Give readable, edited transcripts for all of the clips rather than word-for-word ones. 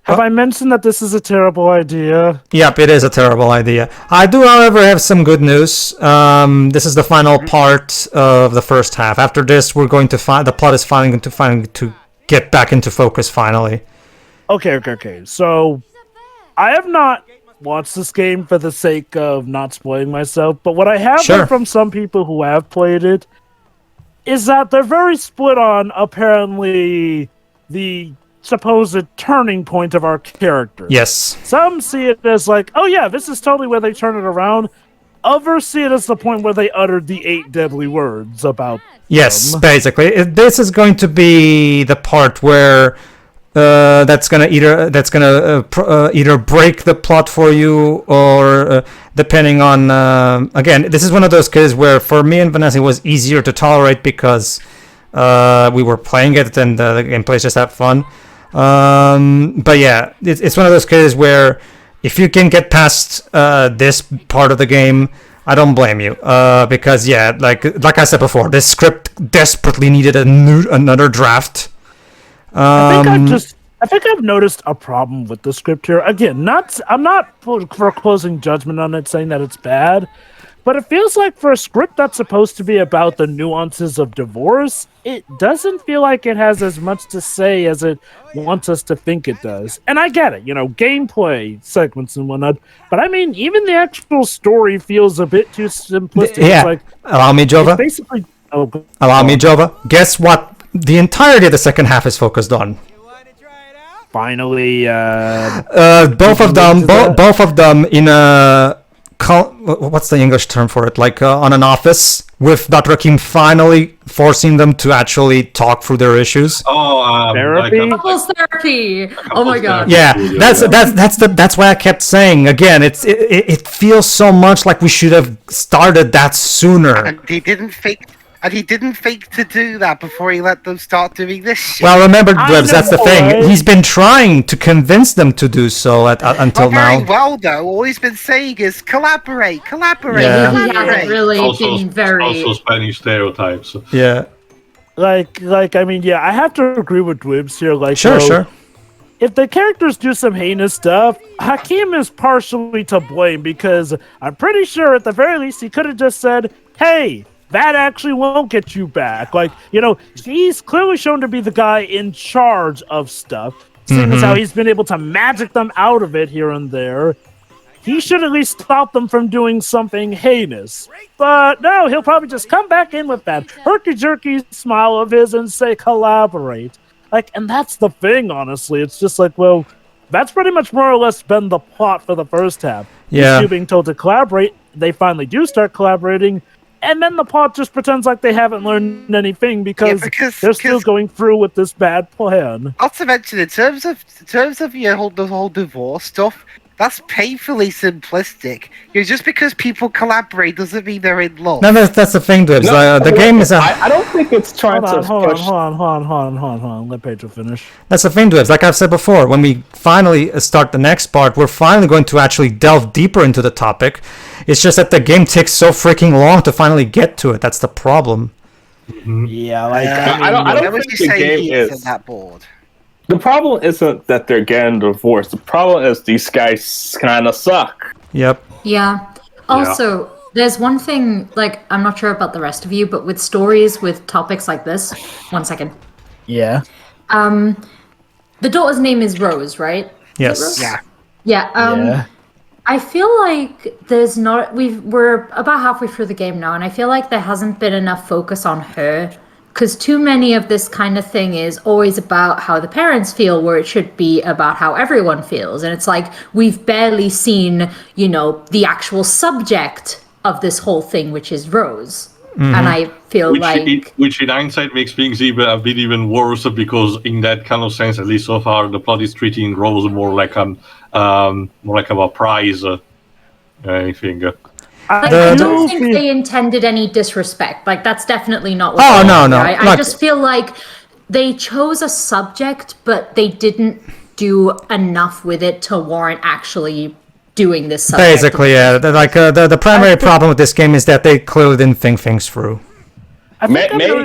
Have I mentioned that this is a terrible idea? Yep, it is a terrible idea. I do, however, have some good news. This is the final part of the first half. After this, we're going to find the plot is finally going to get back into focus. Finally. Okay. So, I have not watched this game for the sake of not spoiling myself, but what I have heard from some people who have played it is that they're very split on apparently the supposed turning point of our character. Yes. Some see it as like, oh yeah, this is totally where they turn it around. Others see it as the point where they uttered the 8 deadly words about them. Basically. This is going to be the part where that's gonna either break the plot for you, or depending on again, this is one of those cases where for me and Vanessa it was easier to tolerate because we were playing it and the gameplay just had fun. But yeah, it's one of those cases where if you can get past this part of the game, I don't blame you. Because yeah, like I said before, this script desperately needed another draft. I think I've noticed a problem with the script here. Again, I'm not foreclosing judgment on it, saying that it's bad, but it feels like for a script that's supposed to be about the nuances of divorce, it doesn't feel like it has as much to say as it wants us to think it does. And I get it, gameplay segments and whatnot, but I mean, even the actual story feels a bit too simplistic. Yeah. It's like, allow me, Jova. Basically, allow me, Jova. Guess what? The entirety of the second half is focused on. Finally, both of them in a what's the English term for it? Like on an office with Doctor Hakim finally forcing them to actually talk through their issues. Therapy. Couples therapy. Oh my god. Yeah, that's why I kept saying again. It feels so much like we should have started that sooner. And he didn't think to do that before he let them start doing this shit. Well, remember, Dwebs, that's the thing. He's been trying to convince them to do so until now. Very well, though. All he's been saying is collaborate. Yeah. He hasn't really been very... Also Spanish stereotypes. Yeah. I mean, yeah, I have to agree with Dwebs here. Like, Sure. If the characters do some heinous stuff, Hakim is partially to blame because I'm pretty sure at the very least he could have just said, hey, that actually won't get you back. Like, he's clearly shown to be the guy in charge of stuff. Seeing as how he's been able to magic them out of it here and there. He should at least stop them from doing something heinous. But no, he'll probably just come back in with that herky-jerky smile of his and say, collaborate. Like, and that's the thing, honestly. It's just like, well, that's pretty much more or less been the plot for the first half. Yeah. You being told to collaborate, they finally do start collaborating, and then the plot just pretends like they haven't learned anything because they're still going through with this bad plan. Not to mention, in terms of the whole divorce stuff, that's painfully simplistic. Just because people collaborate doesn't mean they're in love. No, that's the thing, Dwebs. The game is I don't think it's trying to push... Hold on. Let Pedro finish. That's the thing, Dwebs. Like I've said before, when we finally start the next part, we're finally going to actually delve deeper into the topic. It's just that the game takes so freaking long to finally get to it. That's the problem. Mm-hmm. Yeah, I don't think the game is that bored. The problem isn't that they're getting divorced. The problem is these guys kind of suck. Yep. Yeah. Also, there's one thing, like, I'm not sure about the rest of you, but with stories, with topics like this... One second. Yeah. The daughter's name is Rose, right? Yes. Rose? Yeah. Yeah. I feel like there's not... We're about halfway through the game now, and I feel like there hasn't been enough focus on her. Because too many of this kind of thing is always about how the parents feel, where it should be about how everyone feels. And it's like, we've barely seen, the actual subject of this whole thing, which is Rose. Mm-hmm. And I feel which in hindsight makes things a bit even worse, because in that kind of sense, at least so far, the plot is treating Rose more like a prize, I think. I don't think they intended any disrespect. Like, that's definitely not what no. I just feel like they chose a subject, but they didn't do enough with it to warrant actually doing this subject. Basically, yeah. The primary problem with this game is that they clearly didn't think things through. Maybe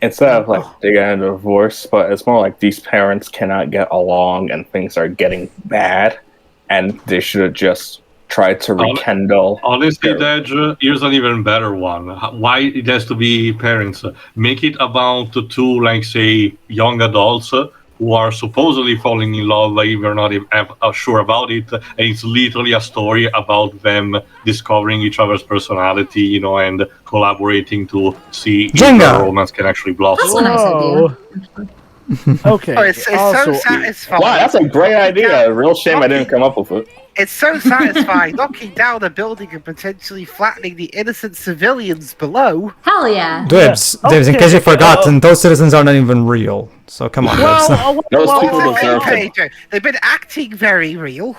instead of like they got a divorce, but it's more like these parents cannot get along and things are getting bad, and they should have just tried to rekindle. Honestly, Dej, here's an even better one. Why it has to be parents? Make it about two, like say, young adults who are supposedly falling in love, but we're not sure about it. And it's literally a story about them discovering each other's personality, you know, and collaborating to see if the romance can actually blossom. That's a nice idea. Okay. Oh, it's so satisfying. Wow, that's a great idea. Real shame I didn't come up with it. It's so satisfying, knocking down a building and potentially flattening the innocent civilians below. Hell yeah. Dibs, in case you forgot, those citizens are not even real. So come on. Those people deserve Pedro. They've been acting very real.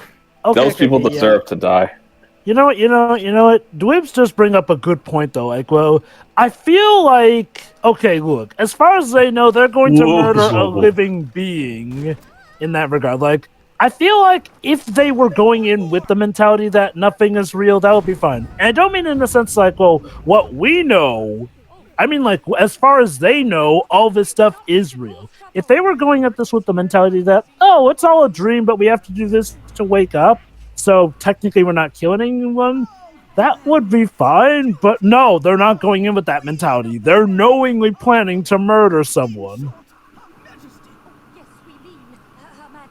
Those people deserve to die. You know what? Dwibs just bring up a good point, though. Like, well, I feel like, okay, look, as far as they know, they're going to murder a living being in that regard. Like, I feel like if they were going in with the mentality that nothing is real, that would be fine. And I don't mean in the sense like, well, what we know. I mean, like, as far as they know, all this stuff is real. If they were going at this with the mentality that, oh, it's all a dream, but we have to do this to wake up, so technically we're not killing anyone, that would be fine. But no, they're not going in with that mentality. They're knowingly planning to murder someone.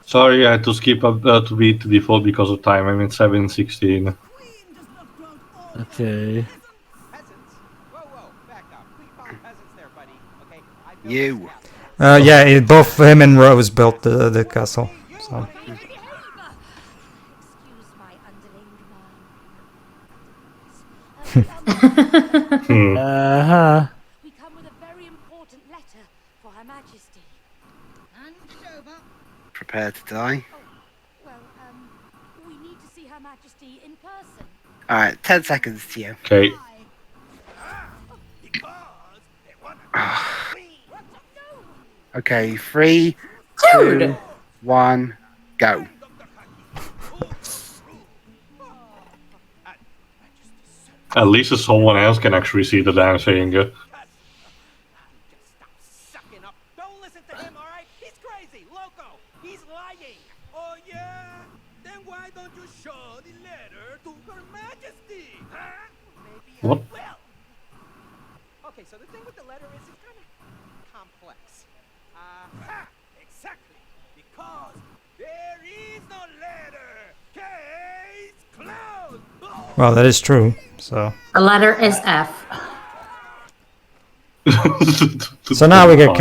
Sorry, I had to skip up to be to default because of time. I'm in 7:16. Okay. You. Yeah, both him and Rose built the castle. So. Uh-huh. We come with a very important letter for Her Majesty. Prepare to die. Well, we need to see Her Majesty in person. Alright, 10 seconds to you. Okay. Okay, 3, Dude. 2, 1, go. At least someone else can actually see the damn thing. Don't listen to him, all right? He's crazy, loco. He's lying. Oh yeah? Then why don't you show the letter to Her Majesty? Huh? Maybe What? I will. Okay, so the thing with the letter is it's kind of complex. Exactly. Because there is no letter. Case closed. Well, that is true. So. The letter is F. So now we get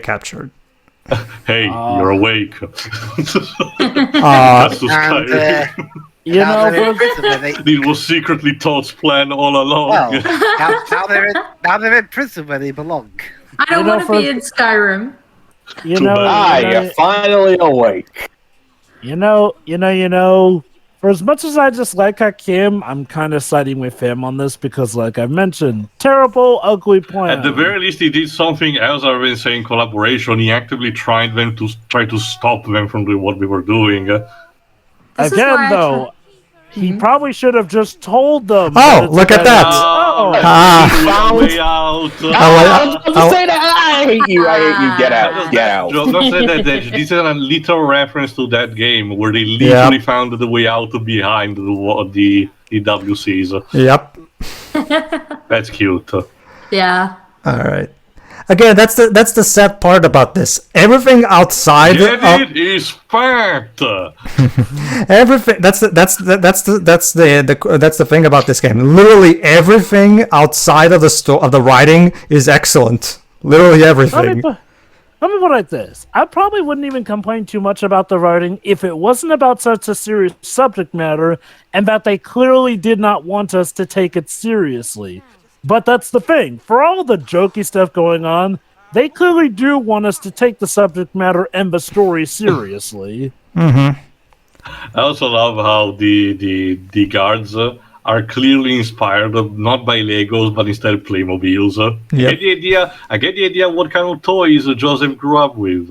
captured. Hey, you're awake. That's so scary. You know, It was secretly Todd's plan all along. Well, now they're in prison where they belong. I don't want to be in Skyrim. You're finally awake. You know. For as much as I just like Hakim, I'm kind of siding with him on this because, like I mentioned, terrible, ugly plan. At the very least, he did something else other than saying collaboration. He actively tried to stop them from doing what we were doing. Again, though, he probably should have just told them. Oh, look at that! Way out. Say that! I hate you! Get out! Get out! Don't say that. This is a little reference to that game where they literally found the way out behind the WCs. Yep. That's cute. Yeah. All right. Again, that's the sad part about this. Everything outside it is fact. Everything. That's the thing about this game. Literally everything outside of the writing is excellent. Literally everything. Let me put it like this. I probably wouldn't even complain too much about the writing if it wasn't about such a serious subject matter and that they clearly did not want us to take it seriously. But that's the thing. For all the jokey stuff going on, they clearly do want us to take the subject matter and the story seriously. Mm-hmm. I also love how the guards are clearly inspired not by Legos but instead Playmobiles. I get the idea what kind of toys Joseph grew up with.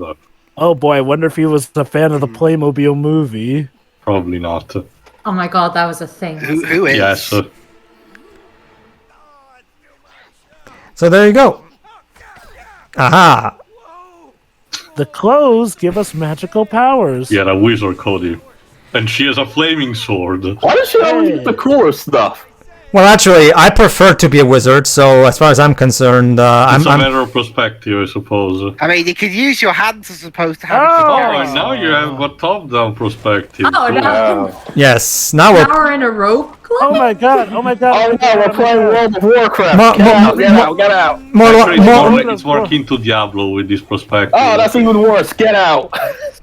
Oh boy, I wonder if he was a fan of the Playmobil movie. Probably not. Oh my god, that was a thing. Who is? Yes. So there you go. Aha! The clothes give us magical powers. Yeah, the wizard Cody. And she has a flaming sword. Why does she always get the cooler stuff? Well, actually, I prefer to be a wizard, so as far as I'm concerned, It's a I'm matter of perspective, I suppose. I mean, you could use your hands as opposed to having Oh, to Oh, carry and now you have a top-down perspective. Oh, Cool. no. yes. Now Now we're we're in a rope Oh my god! Oh my god! Oh no, we're playing World of Warcraft. Mo- Get mo- out, get mo- out, get out. more, Actually, more, it's more akin to Diablo with this perspective. Oh, that's even worse. Get out.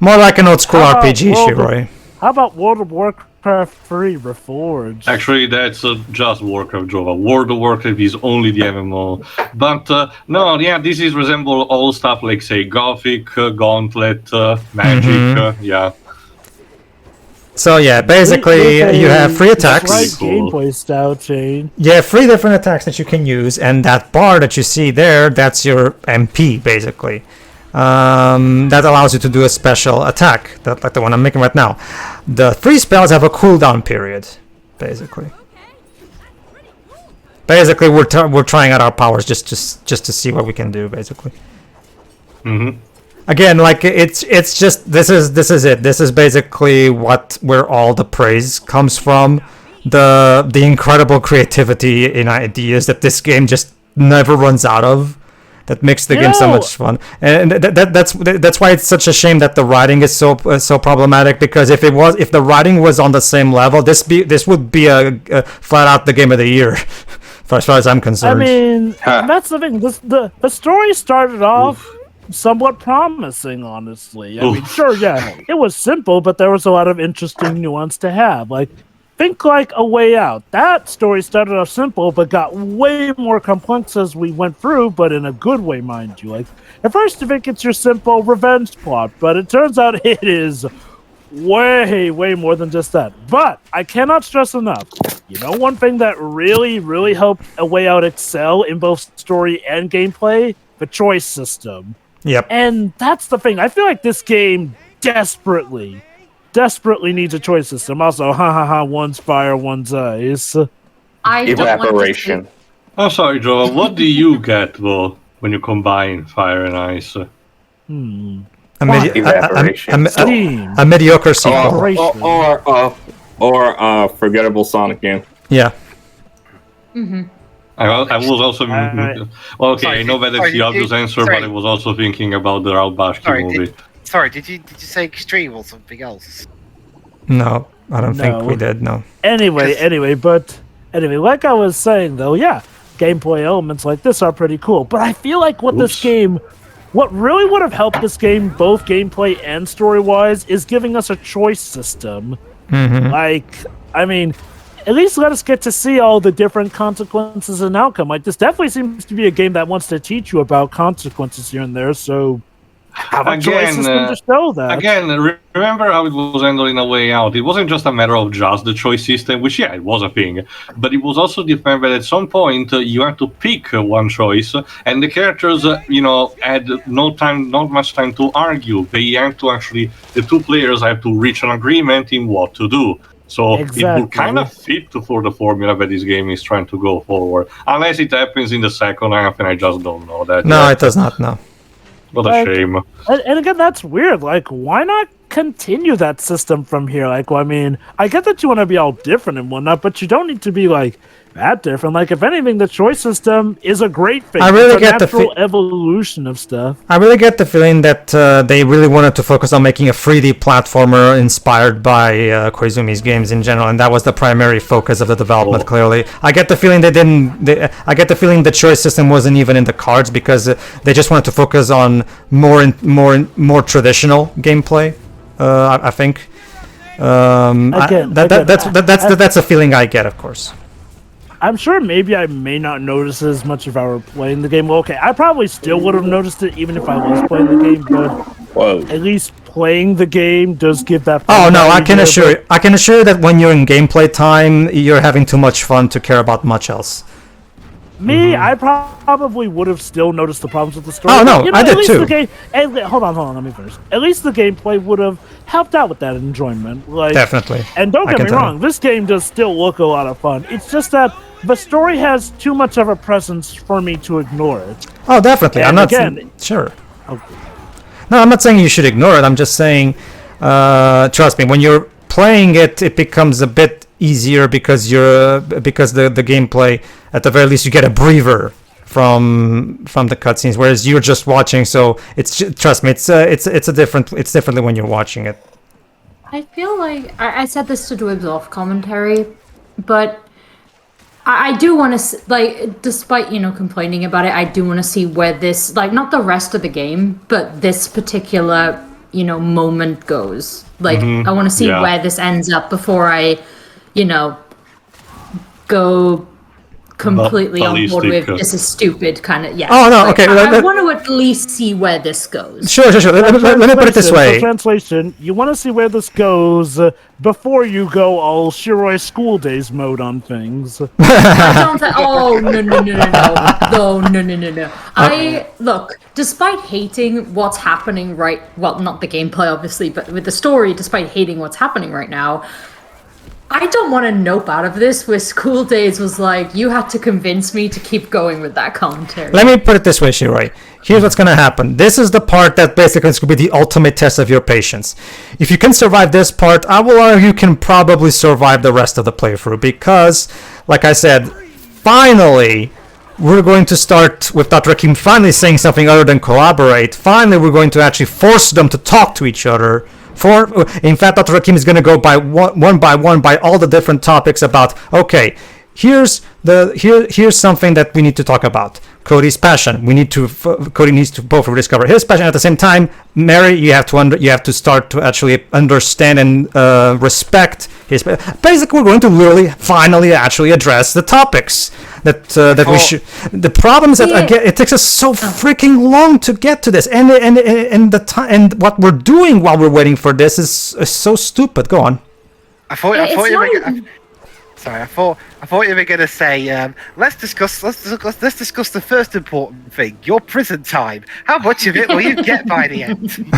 more like an old school How about RPG, World of- Shiroi. How about World of Warcraft 3 Reforged? Actually, that's just Warcraft Jova. World of Warcraft is only the MMO. But no, yeah, this is resemble all stuff like, say, Gothic, Gauntlet, Magic, yeah. So yeah, basically you have three attacks. Right Cool. gameplay style change. You have three different attacks that you can use, and that bar that you see there, that's your MP, basically. That allows you to do a special attack, like the one I'm making right now. The three spells have a cooldown period, basically. Basically, we're trying out our powers just to see what we can do, basically. Mm-hmm. Again, like it's just this is it. This is basically where all the praise comes from. The incredible creativity in ideas that this game just never runs out of. That makes the game so much fun, and that's why it's such a shame that the writing is so problematic. Because if the writing was on the same level, this would be a flat out the game of the year, as far as I'm I concerned. mean, that's the thing. The story started off somewhat promising, honestly. I mean, sure, yeah, it was simple, but there was a lot of interesting nuance to have. Like, think like A Way Out. That story started off simple, but got way more complex as we went through, but in a good way, mind you. Like, at first you think it's your simple revenge plot, but it turns out it is way more than just that. But I cannot stress enough, you know, one thing that really helped A Way Out excel in both story and gameplay? The choice system. Yep. And that's the thing. I feel like this game desperately needs a choice system. Also, one's fire, one's ice. I don't want to Evaporation. see- Oh, sorry, Joe. What do you get, though, when you combine fire and ice? Evaporation. Steam. A mediocre sequel. Operation. Or forgettable Sonic game. Yeah. I was also... Alright. Well, okay, Sorry, I know that sorry, it's the obvious answer, sorry. but I was also thinking about the Ralph Bashki Sorry, movie. did you say extreme or something else? No, I don't think No. we did. No. Anyway, like I was saying though, yeah, gameplay elements like this are pretty cool. But I feel like what really would have helped this game, both gameplay and story-wise, is giving us a choice system. Like, I mean, at least let us get to see all the different consequences and outcome. Like, this definitely seems to be a game that wants to teach you about consequences here and there, so have a choice system to show that. Again, remember how it was handled in A Way Out. It wasn't just a matter of just the choice system, which, yeah, it was a thing. But it was also the fact that at some point you had to pick one choice, and the characters, had not much time to argue. They had to the two players had to reach an agreement in what to do. So it Exactly. would kind of fit for the formula that this game is trying to go forward. Unless it happens in the second half, and I just don't know that. No, yet. it does not. No. What a Like, shame. And again, that's weird. Like, why not continue that system from here? Like, well, I mean, I get that you want to be all different and whatnot, but you don't need to be, like, that different. Like, if anything, the choice system is a great thing. I really it's a get the natural evolution of stuff. I really get the feeling that they really wanted to focus on making a 3D platformer inspired by Koizumi's games in general, and that was the primary focus of the development. Clearly, I get the feeling I get the feeling the choice system wasn't even in the cards because they just wanted to focus on more traditional gameplay. I think. That's a feeling I get, of course. I'm sure maybe I may not notice it as much if I were playing the game. Well, okay, I probably still would have noticed it even if I was playing the game, but Whoa. at least playing the game does give that. Oh no, I can value there, assure you that when you're in gameplay time, you're having too much fun to care about much else. Me, I probably would have still noticed the problems with the story. Oh, no, but, I did at least too. The hold on, let me finish. At least the gameplay would have helped out with that enjoyment. Like, Definitely. And don't I get can me tell. wrong, this game does still look a lot of fun. It's just that the story has too much of a presence for me to ignore it. Oh, definitely. I'm And not again- sure. Okay. No, I'm not saying you should ignore it. I'm just saying, trust me, when you're playing it, it becomes a bit easier because the gameplay, at the very least, you get a breather from the cutscenes, whereas you're just watching. So trust me, it's differently when you're watching it. I feel like I said this to Dwebs off commentary, but I do want to like, despite complaining about it, I do want to see where this, like, not the rest of the game, but this particular moment goes. Like, I want to see where this ends up before I go completely on board with this is stupid kind of. Yeah. Oh, no, like, okay, I want to at least see where this goes. Sure. Let me put it this way. For translation, you want to see where this goes before you go all Shiroi School Days mode on things. I don't say, oh, no. Look, despite hating what's happening well, not the gameplay, obviously, but with the story, despite hating what's happening right now, I don't want to nope out of this where School Days was like, you had to convince me to keep going with that commentary. Let me put it this way, Shiroi. Here's what's going to happen. This is the part that basically is going to be the ultimate test of your patience. If you can survive this part, I will argue you can probably survive the rest of the playthrough because, like I said, finally, we're going to start with Dr. Hakim finally saying something other than collaborate. Finally, we're going to actually force them to talk to each other. In fact, Dr. Hakim is going to go by one by all the different topics about, okay, here's something that we need to talk about. Cody's passion. Cody needs to both rediscover his passion. At the same time, Mary, you have to start to actually understand and respect his. Basically, we're going to literally finally actually address the topics that we should. The problem is that again, it takes us so freaking long to get to this, and the time and what we're doing while we're waiting for this is so stupid. Go on. I thought you were gonna say, let's discuss the first important thing, your prison time. How much of it will you get by the end?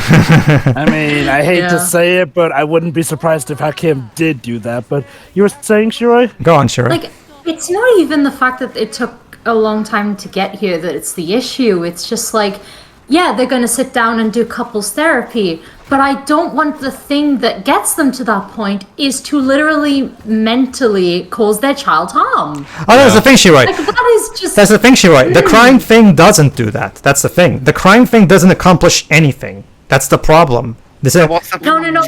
I mean, I hate to say it, but I wouldn't be surprised if Hakim did do that. But you were saying, Shiroi? Go on, Shiroi. Like, it's not even the fact that it took a long time to get here that it's the issue. It's just like, yeah, they're going to sit down and do couples therapy, but I don't want the thing that gets them to that point is to literally mentally cause their child harm. Oh, that's the thing, Shiroi. Like, that is just... That's the thing, Shiroi. The crying thing doesn't do that. That's the thing. The crying thing doesn't accomplish anything. That's the problem. What's the No.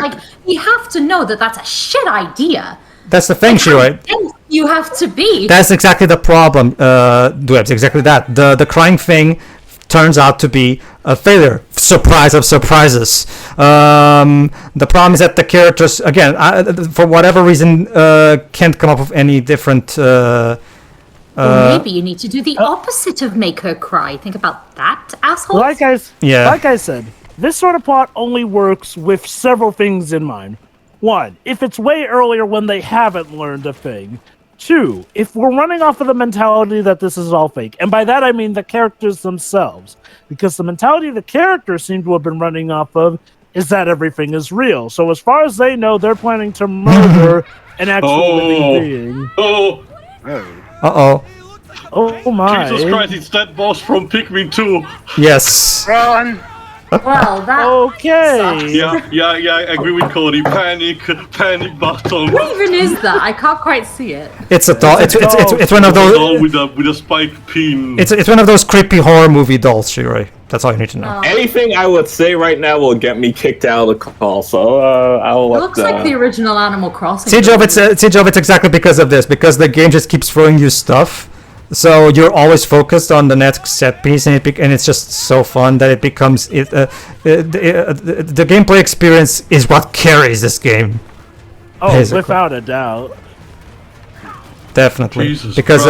Like, you have to know that that's a shit idea. That's the thing, Shiroi. You have to be. That's exactly the problem, Dwebs. Exactly that. The crying thing turns out to be a failure. Surprise of surprises. The problem is that the characters, again, for whatever reason, can't come up with any different. Or maybe you need to do the opposite of make her cry. Think about that, asshole. Like I said, this sort of plot only works with several things in mind. 1, if it's way earlier when they haven't learned a thing. 2, if we're running off of the mentality that this is all fake. And by that I mean the characters themselves. Because the mentality the characters seem to have been running off of is that everything is real. So as far as they know, they're planning to murder an actual living being. Uh-oh. Oh my. Jesus Christ, it's that boss from Pikmin 2. Yes. Run! Well, that Okay. sucks. Yeah, I agree with Cody. Panic button. What even is that? I can't quite see it. It's a doll. It's one of those. Doll with a spike pin. It's one of those creepy horror movie dolls, Shiroi. That's all you need to know. Anything I would say right now will get me kicked out of the call, so I'll It let. looks like the original Animal Crossing. Siege of it's exactly because of this, because the game just keeps throwing you stuff, so you're always focused on the next set piece, and it's just so fun that it becomes the gameplay experience is what carries this game. Oh, basically. without a doubt. Definitely, Jesus because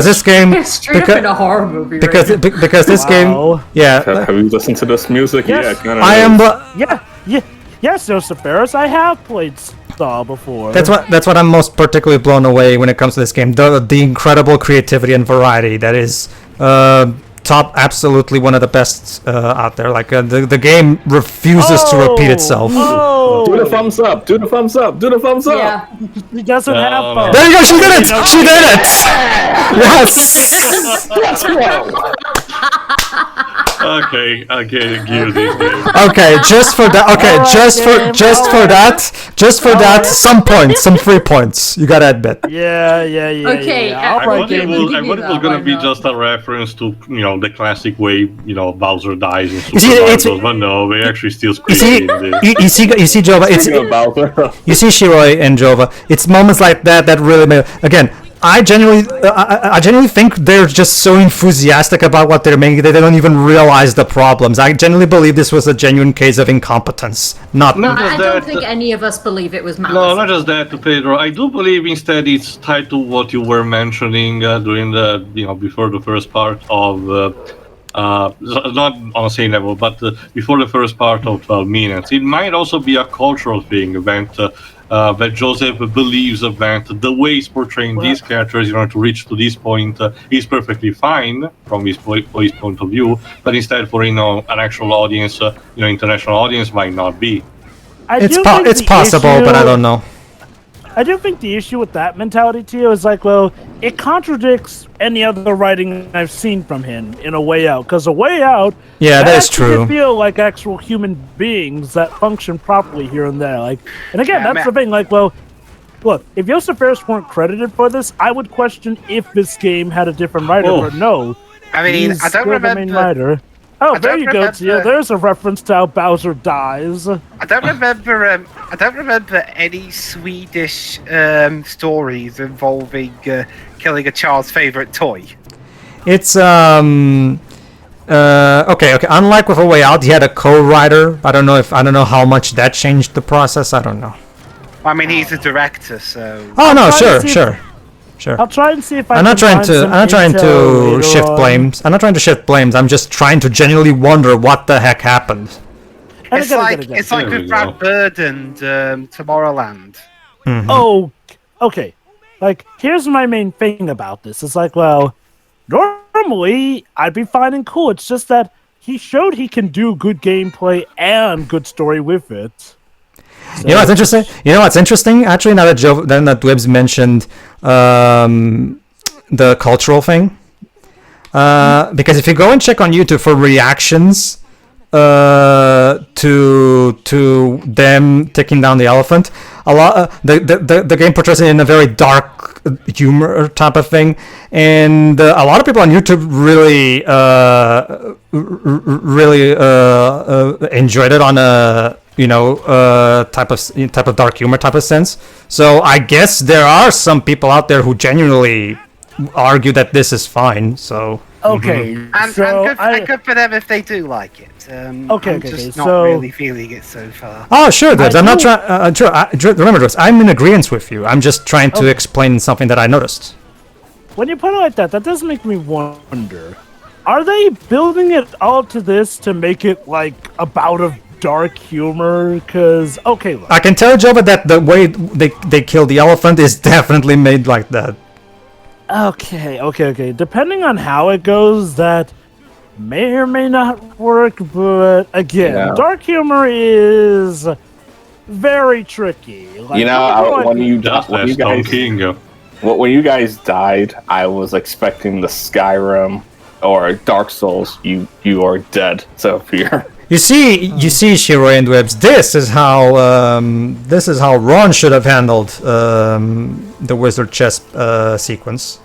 this game It's straight up in a horror movie. because this game, yeah. Have you listened to this music? Yes. Yeah, kind of. I am. Yes, Joseph Ferris, I have played saw before. That's what I'm most particularly blown away when it comes to this game. The incredible creativity and variety that is top, absolutely one of the best out there. Like the game refuses to repeat itself. Do the thumbs up. Do the thumbs up. Do the thumbs up. Yeah. He doesn't have fun. There you go. She did it. She did it. Yes. Let's go. Okay, give this game. Okay, just for that. Okay, just for that. Some points, some 3 points. You gotta admit. Yeah. Okay, Yeah. I thought it was give you gonna that, be why just a reference to the classic way Bowser dies in Super see, Mario it's- Bros. But no, they actually still You see, squeeze in this. you see, Jova. It's Speaking of Bowser. you see, Shiroi and Jova. It's moments like that really make. Again, I genuinely think they're just so enthusiastic about what they're making that they don't even realize the problems. I genuinely believe this was a genuine case of incompetence. Not. No. I Just don't that- think any of us believe it was malice. No, not just that, Pedro. I do believe instead it's tied to what you were mentioning during the before the first part of not on the same level, but before the first part of 12 minutes. It might also be a cultural thing that Joseph believes that the way he's portraying these characters in order to reach to this point is perfectly fine from his point of view, but instead for an actual audience, international audience might not be. It's possible, but I don't know. I do think the issue with that mentality too is like, well, it contradicts any other writing I've seen from him in A Way Out. Because A Way Out, Yeah, that is actually true. feel like actual human beings that function properly here and there. Like, and again, that's the thing. Like, well, look, if Joseph Fares weren't credited for this, I would question if this game had a different writer. Oh. But no, I mean, he's I don't still the main remember. writer. Oh, I there don't you go, Tia. remember- There's a reference to how Bowser dies. I don't remember any Swedish stories involving killing a child's favorite toy. It's okay. Unlike with A Way Out, he had a co-writer. I don't know how much that changed the process. I don't know. I mean, he's a director, so. Oh no, trying to see sure. I'll try and see if I I'm not can trying find to. some I'm not trying intel to later shift on. blames. I'm not trying to shift blames. I'm just trying to genuinely wonder what the heck happened. And It's again, like again. it's like There we with Brad go. Bird and Tomorrowland. Oh, okay. Like, here's my main thing about this. It's like, well, normally I'd be fine and cool. It's just that he showed he can do good gameplay and good story with it. You know what's interesting? Actually, now that Dwebs mentioned the cultural thing, because if you go and check on YouTube for reactions to them taking down the elephant, a lot the game portrays it in a very dark humor type of thing, and a lot of people on YouTube really enjoyed it on a type of dark humor type of sense. So I guess there are some people out there who genuinely argue that this is fine. So Okay, And, so and good for them if they do like it. I'm just not so- really feeling it so far. oh sure, Debs. I'm not do- trying. Remember this. I'm in agreement with you. I'm just trying to explain something that I noticed. when you put it like that, that does make me wonder. Are they building it all to this to make it like a bout of dark humor? Because, okay, look. I can tell Jova that the way they kill the elephant is definitely made like that. Okay. Depending on how it goes, that may or may not work, but again, Yeah. dark humor is very tricky. Like, when you Just as Tom King. when you guys died, I was expecting the Skyrim or Dark Souls. You are dead. So fear. You see, Shiroi and Webs. This is how Ron should have handled the wizard chess sequence.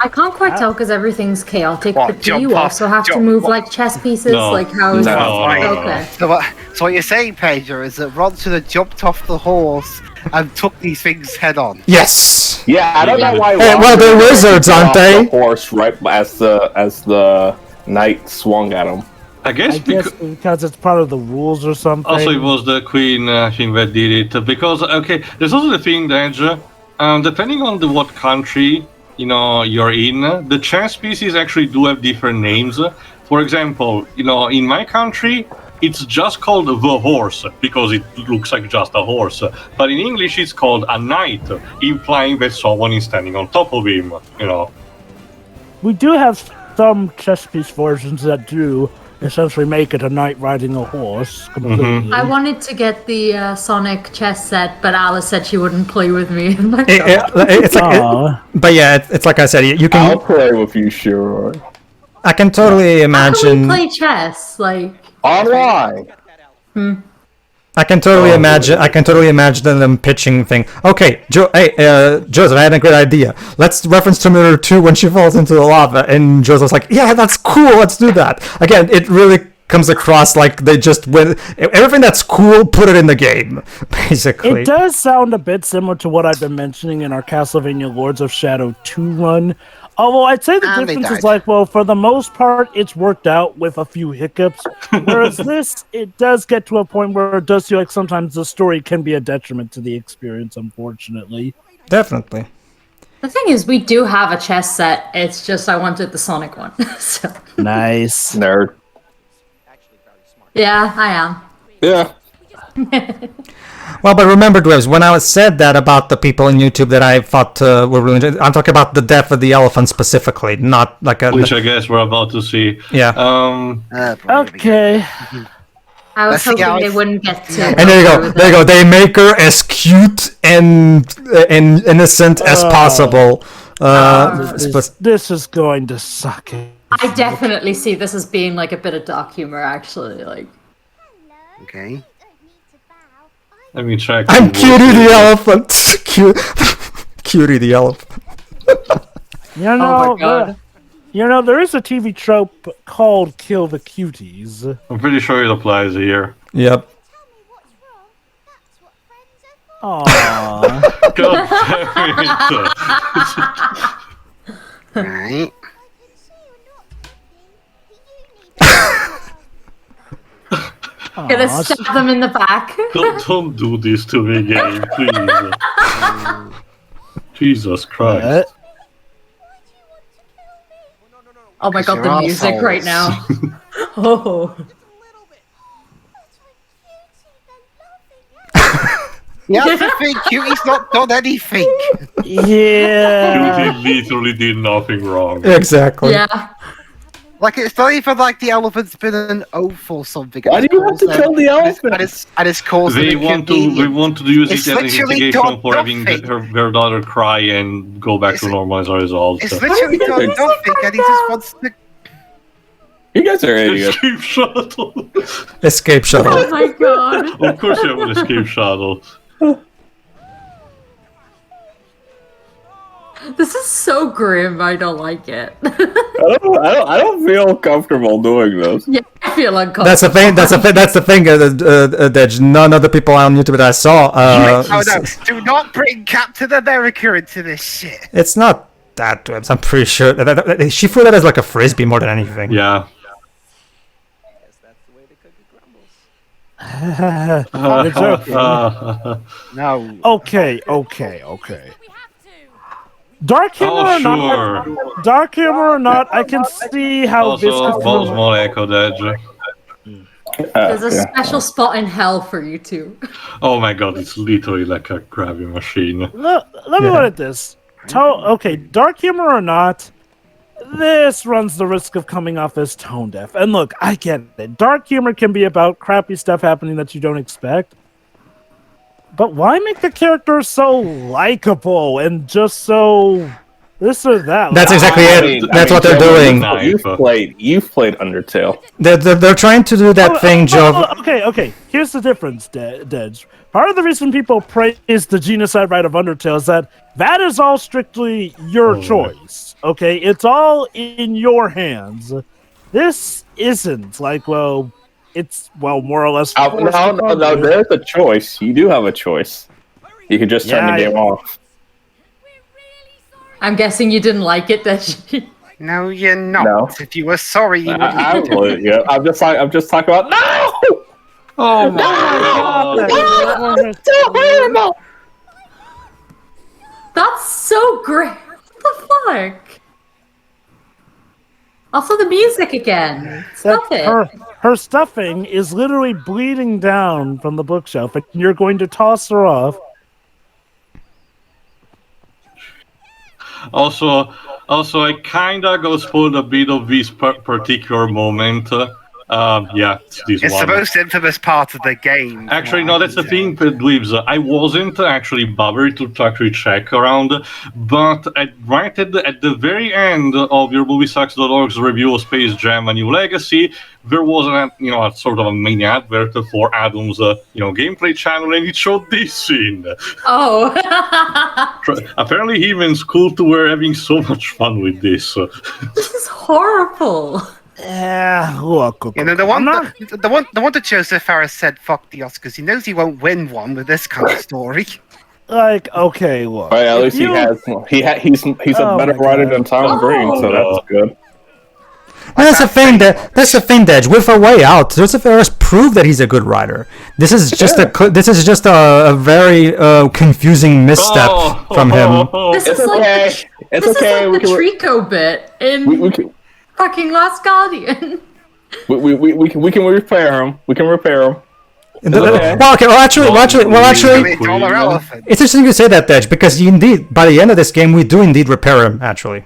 I can't quite tell because everything's chaotic, What, but do jump you off- also have to jump move off- like chess pieces? No. Like how is No. that? No. Okay. So what you're saying, Pedro, is that Ron should have jumped off the horse and took these things head on. Yes. Yeah, I don't know why. Hey, well, they're Ron wizards, got aren't off they? The horse right as the knight swung at him. I guess, I guess because it's part of the rules or something. also it was the queen, I think, that did it. Because, okay, there's also the thing that depending on what country you're in, the chess pieces actually do have different names. For example, in my country, it's just called the horse because it looks like just a horse. But in English, it's called a knight, implying that someone is standing on top of him. You know. We do have some chess piece versions that do essentially make it a knight riding a horse completely. I wanted to get the Sonic chess set, but Alice said she wouldn't play with me. It's like, but yeah, it's like I said, you I'll can. play with you, sure. I can totally How can we imagine. play chess? Like, Online. I can totally imagine. I can totally imagine them pitching thing. Okay, Joseph, I had a great idea. Let's reference Terminator 2 when she falls into the lava, and Joseph's like, "Yeah, that's cool. Let's do that." Again, it really comes across like they just went everything that's cool, put it in the game, basically. It does sound a bit similar to what I've been mentioning in our Castlevania Lords of Shadow 2 run. Although I'd say the And they difference is died. like, well, for the most part, it's worked out with a few hiccups. Whereas this, it does get to a point where it does feel like sometimes the story can be a detriment to the experience, unfortunately. Definitely. the thing is, we do have a chess set. It's just I wanted the Sonic one. So, Nice. Nerd. yeah, I am. Yeah. Well, but remember, Dwebs, when I said that about the people on YouTube that I thought were really interesting, I'm talking about the death of the elephant specifically, not like a. Which I guess we're about to see. Yeah. Okay. I was Let's see hoping how they it's- wouldn't get to. And there you go. There you go. They make her as cute and innocent as possible. This is going to suck. I definitely see this as being like a bit of dark humor, actually. Like, Okay. Let me check. I'm Cutie the elephant. Cutie the elephant. You know, oh my god. There is a TV trope called Kill the Cuties. I'm pretty sure it applies here. Yep. Aww. God damn it. Right. Gonna stab them in the back. Don't do this to me, game, please. Jesus Christ. Oh my god, You're the all music souls. right now. Oh. Yeah, that's the thing. Cutie's not done anything. Yeah. Cutie literally did nothing wrong. Exactly. Yeah. Like, it's not even like the elephant's been an oaf or something. Why do you have to kill the elephant? And it's caused They them want to. inconvenience. They want to use It's it as literally instigation done for having nothing. their daughter cry and go back to normal as a result. It's literally done nothing, and he just wants to. You guys are idiots. Escape shuttle. Escape shuttle. Oh my god. Of course, you have an escape shuttle. This is so grim. I don't like it. I don't feel comfortable doing this. Yeah, I feel uncomfortable. That's the thing. That's the thing. That none of the people on YouTube that I saw. Oh no! Do not bring Captain America into this shit. It's not that. Dwebs. I'm pretty sure that she threw that as like a frisbee more than anything. Yeah. It's okay. No. Okay. Dark humor or not, dark humor or not, I can see how this Also, could small, feel. small echo edge. There's a special spot in hell for you two. Oh my god, it's literally like a grabbing machine. Let me put it this. Okay, dark humor or not, this runs the risk of coming off as tone deaf. And look, I get it. Dark humor can be about crappy stuff happening that you don't expect. But why make the character so likable and just so this or that? That's exactly it. That's what they're doing. You've played Undertale. They're trying to do that thing, Joe. Okay. Here's the difference, Dej. Part of the reason people praise the genocide right of Undertale is that is all strictly your choice. Okay, it's all in your hands. This isn't like, well, it's more or less. No. There's a choice. You do have a choice. You can just turn the game off. I'm guessing you didn't like it, that No, you're not. No. If you were sorry, you would. I'm just talking about no. Oh my god! It's so horrible. That's so great. What the fuck? Also, the music again. Stop it. Her stuffing is literally bleeding down from the bookshelf, and you're going to toss her off. Also, I kinda got spoiled a bit of this particular moment. Yeah, it's the most infamous part of the game. Actually, no, that's the thing, Dweebs. I wasn't actually bothered to actually check around, but right at the very end of your MovieSucks.org's review of Space Jam: A New Legacy, there was a sort of a mini advert for Adam's gameplay channel, and it showed this scene. Oh. Apparently, him and Sculpt were having so much fun with this. This is horrible. Yeah, look. The one that Joseph Harris said, "Fuck the Oscars." He knows he won't win one with this kind of story. Like, okay, look. But at least he's a better writer than Tom Green, so that's good. That's the thing, Dej. With A Way Out, Joseph Harris proved that he's a good writer. This is just a very confusing misstep from him. This is like the Trico bit in fucking Last Guardian. We can repair him. We can repair him. It's interesting you say that, Dej, because indeed, by the end of this game, we do indeed repair him. Actually.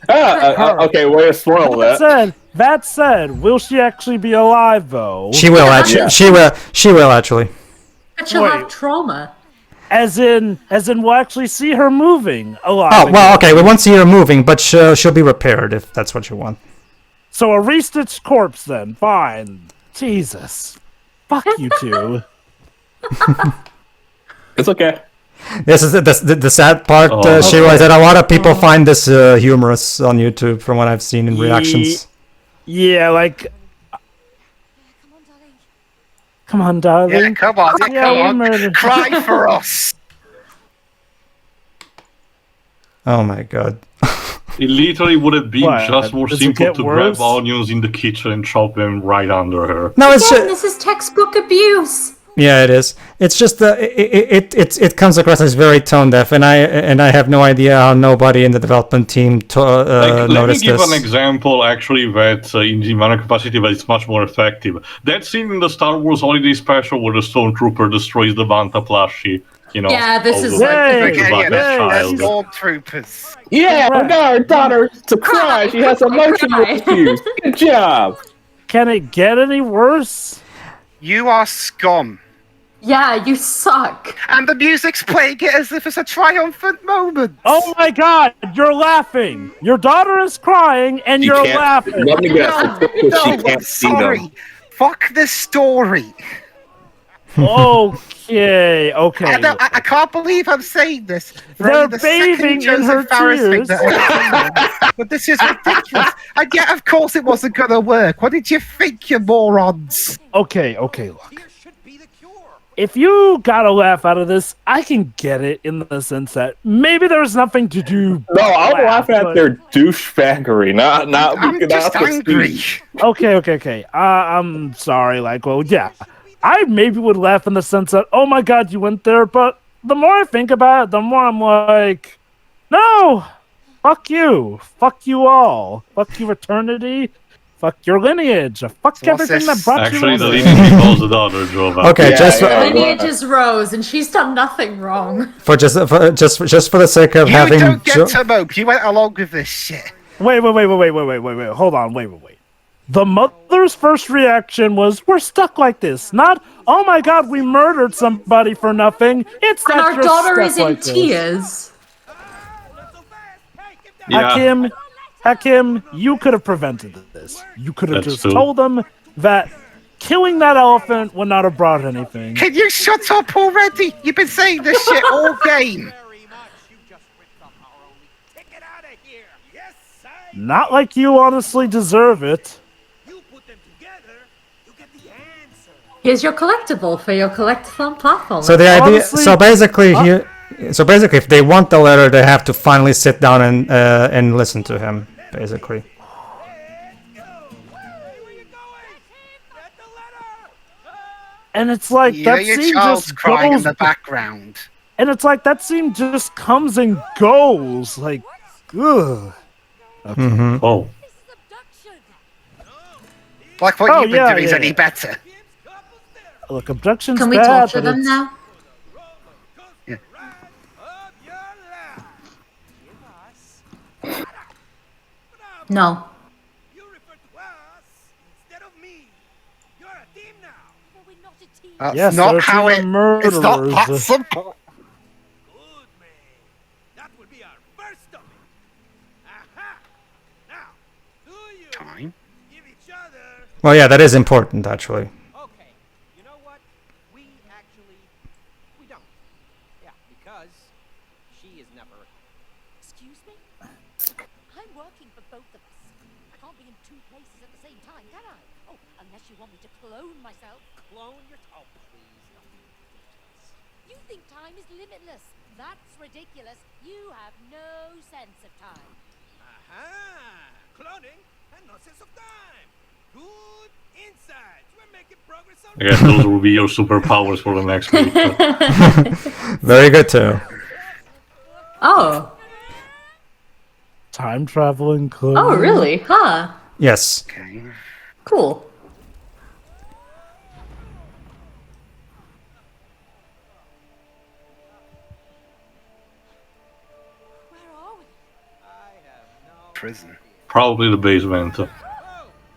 Okay, way to spoil that. That said, will she actually be alive though? She will actually. Yeah. She will actually. But she'll have trauma. As in, we'll actually see her moving alive. Oh well, okay. We won't see her moving, but she'll be repaired if that's what you want. So a restitched corpse then. Fine. Jesus. Fuck you two. It's okay. This is the sad part, Shiro, is that a lot of people find this humorous on YouTube from what I've seen in reactions. Yeah, like... Come on, darling. Yeah, come on. Cry for us. Oh my god. It literally would have been just more Does simple to worse? grab onions in the kitchen and chop them right under her. No, it's just... This is textbook abuse. Yeah, it is. It's just it comes across as very tone deaf, and I have no idea how nobody in the development team noticed this. Let me give an example, actually, that in the minor capacity, but it's much more effective. That scene in the Star Wars Holiday Special where the Stormtrooper destroys the Banta plushie. Yeah, this is Stormtroopers. Yeah, we got our daughter to cry. She has emotional issues. Good job. Can it get any worse? You are scum. Yeah, you suck. And the music's playing it as if it's a triumphant moment. Oh my god, you're laughing. Your daughter is crying and you're laughing. Let me guess. She can't see them. Fuck this story. Okay. I can't believe I'm saying this. They're bathing in her tears. But this is ridiculous. And yet, of course, it wasn't going to work. What did you think, you morons? Okay, look. If you got a laugh out of this, I can get it in the sense that maybe there's nothing to do. No, I'm laughing at their douchebaggery, not I'm just angry. Okay. I'm sorry. I maybe would laugh in the sense that, oh my god, you went there, but the more I think about it, the more I'm like, no, fuck you all, fuck your eternity, fuck your lineage, fuck everything that brought actually, you. Actually, the lineage involves the daughter, drove out. Okay, lineage is Rose, and she's done nothing wrong. For just for the sake of having. You don't get to mope. You went along with this shit. Wait. Hold on. Wait. The mother's first reaction was, we're stuck like this. Not, oh my god, we murdered somebody for nothing. It's that our daughter is in tears. Yeah. Hakim, you could have prevented this. You could have just told them that killing that elephant would not have brought anything. Can you shut up already? You've been saying this shit all game. Not like you honestly deserve it. Here's your collectible for your collectathon platform. So the idea, so basically, if they want the letter, they have to finally sit down and listen to him, basically. And it's like that scene just crying goes in the background. And it's like that scene just comes and goes. Like, ugh. Okay. Mm-hmm. Oh. Like what Oh, you've been yeah, doing is yeah. any better. Look, objection's Can we bad, torture but them it's- now? Yeah. Of your life. Give us. No. You refer to us instead of me. You're a team now. Well, we're not a team. That's Yes, not they're how team it. of It's not that murderers. simple. Good man. That will be our first stop. Aha. Now, do you Time. give each other? Well, yeah, that is important, actually. Okay. You know what? We don't. Yeah, because she is never. Excuse me? I'm working for both of us. I can't be in two places at the same time, can I? Oh, unless you want me to clone myself. Clone your. Oh, please. Don't be ridiculous. You think time is limitless. That's ridiculous. You have no sense of time. Aha! Cloning and no sense of time. Good insight. We're making progress I already. guess those will be your superpowers for the next week. Very good, too. Oh. Time traveling clone. Oh, really? Huh. Yes. Okay. Cool. Where are we? I have no. Prison. Probably the basement. Oh,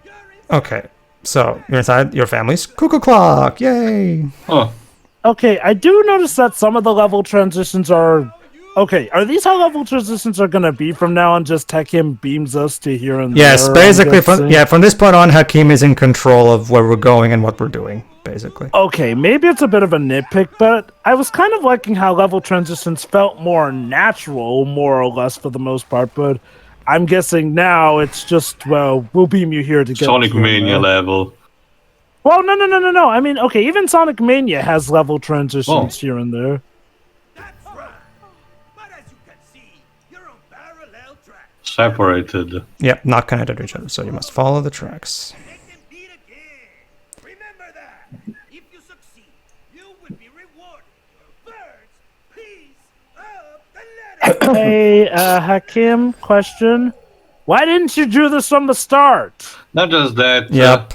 you're in. Okay. So, you're inside your family's cuckoo clock. Yay! Oh, Okay, I do notice that some of the level transitions are... Okay, are these how level transitions are gonna be from now on? Just Hakim beams us to here and Yes, there? basically, I'm guessing? from this point on, Hakim is in control of where we're going and what we're doing, basically. Okay, maybe it's a bit of a nitpick, but I was kind of liking how level transitions felt more natural, more or less, for the most part, but I'm guessing now it's just, well, we'll beam you here to get Sonic here and Mania there. level. Well, no. I mean, okay, even Sonic Mania has level transitions here and there. That's right. But as you can see, you're on parallel tracks. Separated. Yep, not connected to each other, so you must follow the tracks. They can beat again. Remember that. If you succeed, you will be rewarded. Your first piece of the letter. Hey, Hakim, question. Why didn't you do this from the start? Not just that. Yep.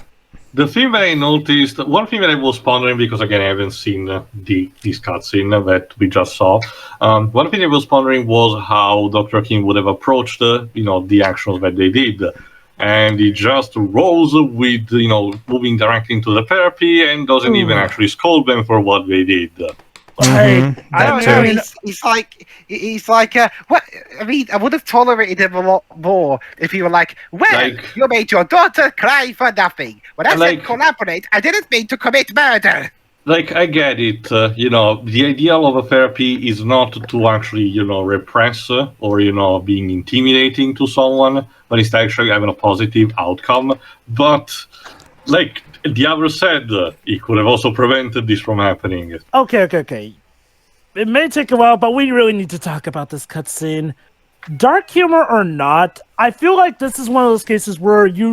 The thing that I noticed, one thing that I was pondering, because again I haven't seen this cutscene that we just saw. One thing I was pondering was how Doctor Hakim would have approached, the actions that they did, and he just rolls with, moving directly into the therapy and doesn't even actually scold them for what they did. Mhm, I that don't too. know. He's like, what? I mean, I would have tolerated him a lot more if he were like, well, Like- you made your daughter cry for nothing. When I Like- said collaborate, I didn't mean to commit murder. Like, I get it, the idea of a therapy is not to actually, repress or, being intimidating to someone, but it's actually having a positive outcome. But, like Diablo said, he could have also prevented this from happening. Okay. It may take a while, but we really need to talk about this cutscene. Dark humor or not, I feel like this is one of those cases where you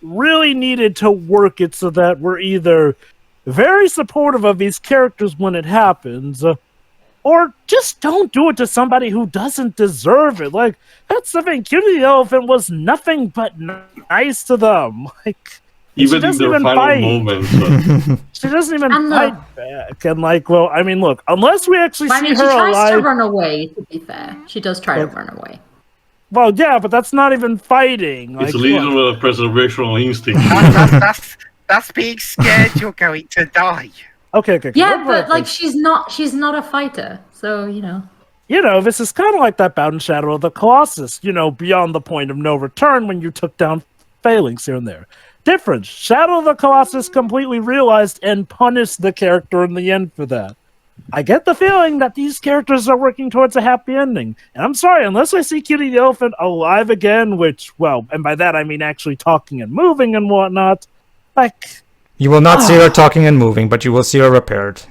really needed to work it so that we're either very supportive of these characters when it happens, or just don't do it to somebody who doesn't deserve it. Like, that's the thing. Cutie the elephant was nothing but nice to them. Like, she Even in doesn't their even final fight. moments. She doesn't even And fight back. And like, well, I mean, look, unless we actually I see mean, she her tries to alive. run away, to be fair. She does try to Look. run away. Well, yeah, but that's not even fighting. Like, It's look. literally a preservational instinct. That's being scared you're going to die. Okay. Yeah, we're but like broken. she's not a fighter, so This is kind of like that bout in Shadow of the Colossus, beyond the point of no return when you took down failings here and there. Difference. Shadow of the Colossus completely realized and punished the character in the end for that. I get the feeling that these characters are working towards a happy ending. And I'm sorry, unless I see Cutie the elephant alive again, which, well, and by that I mean actually talking and moving and whatnot, like, You will not see her talking and moving, but you will see her repaired.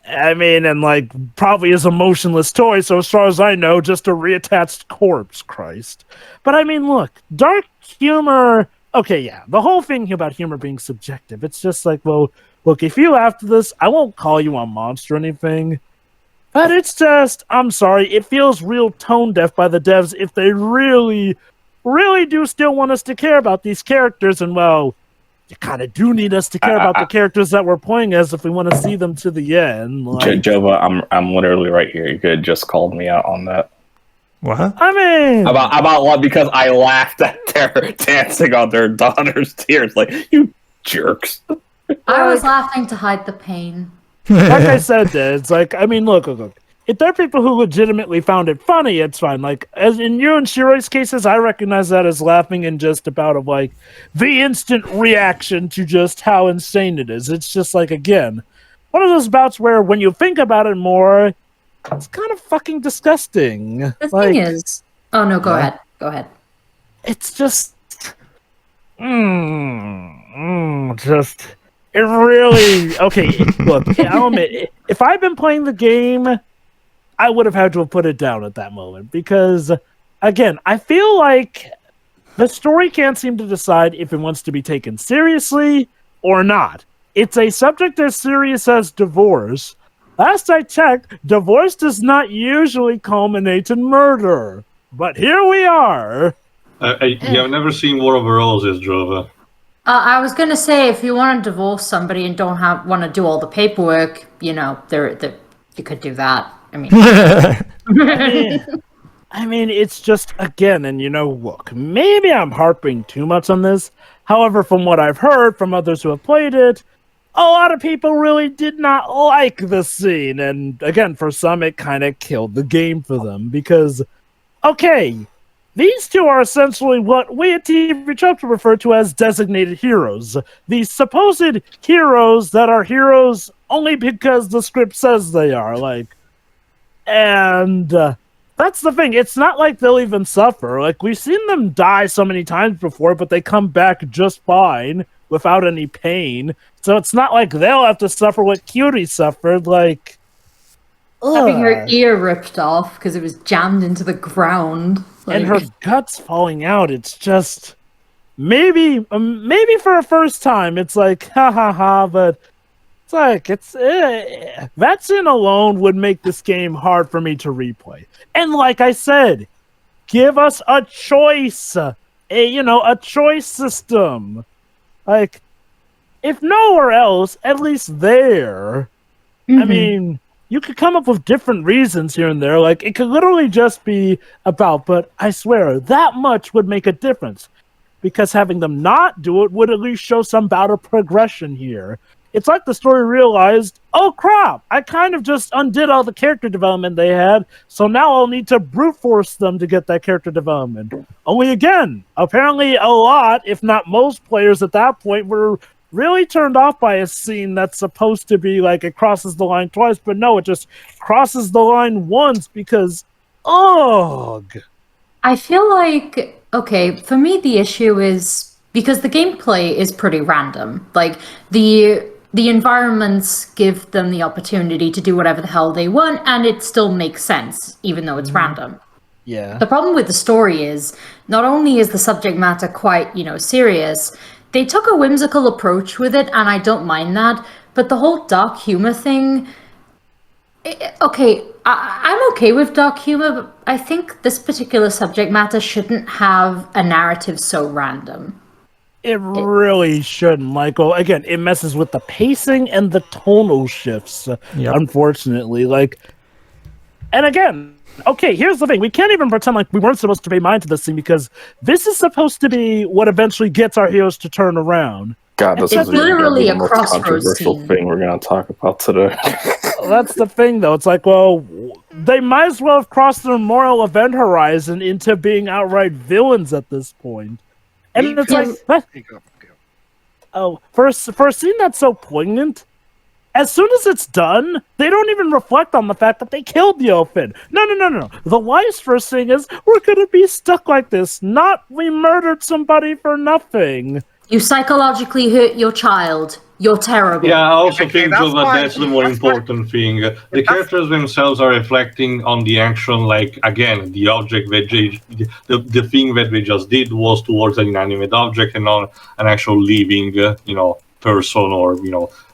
I mean, and like, probably is a motionless toy, so as far as I know, just a reattached corpse, Christ. But I mean, look, dark humor, okay, yeah, the whole thing about humor being subjective, it's just like, well, look, if you after this, I won't call you a monster or anything, but it's just, I'm sorry, it feels real tone deaf by the devs if they really really do still want us to care about these characters, and well, you kind of do need us to care about the characters that we're playing as if we want to see them to the end. Like, Jova, I'm literally right here. You could have just called me out on that. What? I mean, About what? Because I laughed at their dancing on their daughter's tears. Like, you jerks. I was laughing to hide the pain. like I said, it's like, I mean, look. If there are people who legitimately found it funny, it's fine. Like, as in you and Shiroi's cases, I recognize that as laughing in just about of like the instant reaction to just how insane it is. It's just like, again, one of those bouts where when you think about it more, it's kind of fucking disgusting. The like, thing is, oh no, go ahead. It's just, just it really okay. Look, I'll admit, if I'd been playing the game, I would have had to have put it down at that moment because, again, I feel like the story can't seem to decide if it wants to be taken seriously or not. It's a subject as serious as divorce. Last I checked, divorce does not usually culminate in murder. But here we are. You have never seen War of the Roses, Jova. I was gonna say, if you want to divorce somebody and don't want to do all the paperwork, you know, you could do that. I mean, I mean, it's just, again, and look, maybe I'm harping too much on this. However, from what I've heard from others who have played it, a lot of people really did not like the scene. And again, for some, it kind of killed the game for them because, okay, these two are essentially what we at TV Tropes refer to as designated heroes. These supposed heroes that are heroes only because the script says they are, like. And that's the thing. It's not like they'll even suffer. Like, we've seen them die so many times before, but they come back just fine without any pain. So it's not like they'll have to suffer what Cutie suffered. Like, having her ear ripped off because it was jammed into the ground. Like, and her guts falling out. It's just maybe for a first time, it's like ha ha ha, but. It's like, that scene alone would make this game hard for me to replay. And like I said, give us a choice, a choice system. Like, if nowhere else, at least there. Mm-hmm. I mean, you could come up with different reasons here and there. Like, it could literally just be about, but I swear, that much would make a difference. Because having them not do it would at least show some bout of progression here. It's like the story realized, oh crap, I kind of just undid all the character development they had, so now I'll need to brute force them to get that character development. Only again, apparently a lot, if not most players at that point were really turned off by a scene that's supposed to be like it crosses the line twice, but no, it just crosses the line once because, ugh. I feel like, okay, for me the issue is, because the gameplay is pretty random. Like, the environments give them the opportunity to do whatever the hell they want, and it still makes sense, even though it's random. Yeah. The problem with the story is, not only is the subject matter quite, serious, they took a whimsical approach with it, and I don't mind that, but the whole dark humor thing, okay, I'm okay with dark humor, but I think this particular subject matter shouldn't have a narrative so random. It really shouldn't. Like, well, again, it messes with the pacing and the tonal shifts, unfortunately. Like, and again, okay, here's the thing. We can't even pretend like we weren't supposed to pay mind to this thing because this is supposed to be what eventually gets our heroes to turn around. God, this It's is literally a the most crossroads controversial scene. thing we're going to talk about today. That's the thing, though. It's like, well, they might as well have crossed their moral event horizon into being outright villains at this point. And it's like, for a scene that's so poignant, as soon as it's done, they don't even reflect on the fact that they killed the elephant. No. The wise first thing is, we're gonna be stuck like this, not we murdered somebody for nothing. You psychologically hurt your child. You're terrible. Yeah, I also Okay, think that's fine. that's the more That's fine. important thing. The characters themselves are reflecting on the action, like, again, the object that the thing that they just did was towards an inanimate object and not an actual living, person or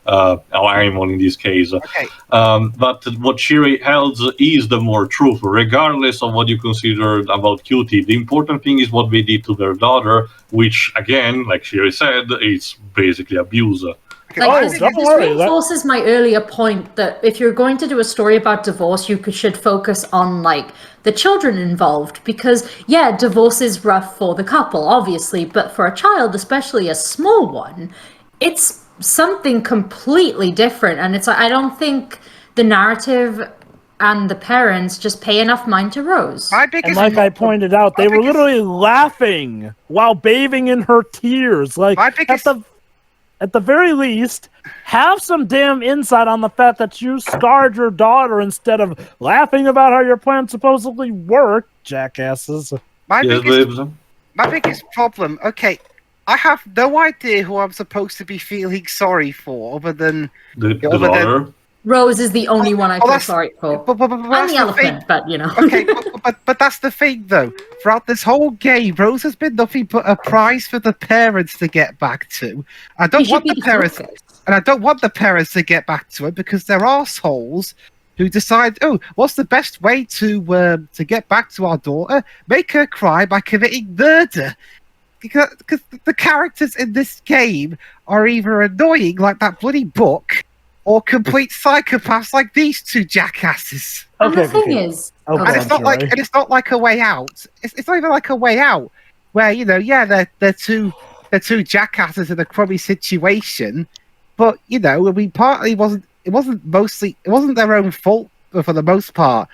or animal in this case. Okay. But what Shiri holds is the more truth, regardless of what you consider about Cutie. The important thing is what they did to their daughter, which again, like Shiri said, it's basically abuse. Like, don't this worry, reinforces my earlier point that if you're going to do a story about divorce, you should focus on like the children involved, because yeah, divorce is rough for the couple, obviously, but for a child, especially a small one, it's something completely different. And it's like, I don't think the narrative and the parents just pay enough mind to Rose. And like I pointed out, they were literally laughing while bathing in her tears. Like, at the very least, have some damn insight on the fact that you scarred your daughter instead of laughing about how your plan supposedly worked, jackasses. My biggest problem, okay, I have no idea who I'm supposed to be feeling sorry for, other than the daughter. Rose is the only one I feel sorry for. But and the elephant, but you know. Okay, but that's the thing, though. Throughout this whole game, Rose has been nothing but a prize for the parents to get back to. I don't want the parents, and I don't want the parents to get back to her because they're assholes who decide, oh, what's the best way to get back to our daughter? Make her cry by committing murder. Because the characters in this game are either annoying, like that bloody book, or complete psychopaths like these two jackasses. And the thing is, and it's not like a way out. It's not even like a way out where they're two jackasses in a crummy situation, but partly it wasn't their own fault for the most part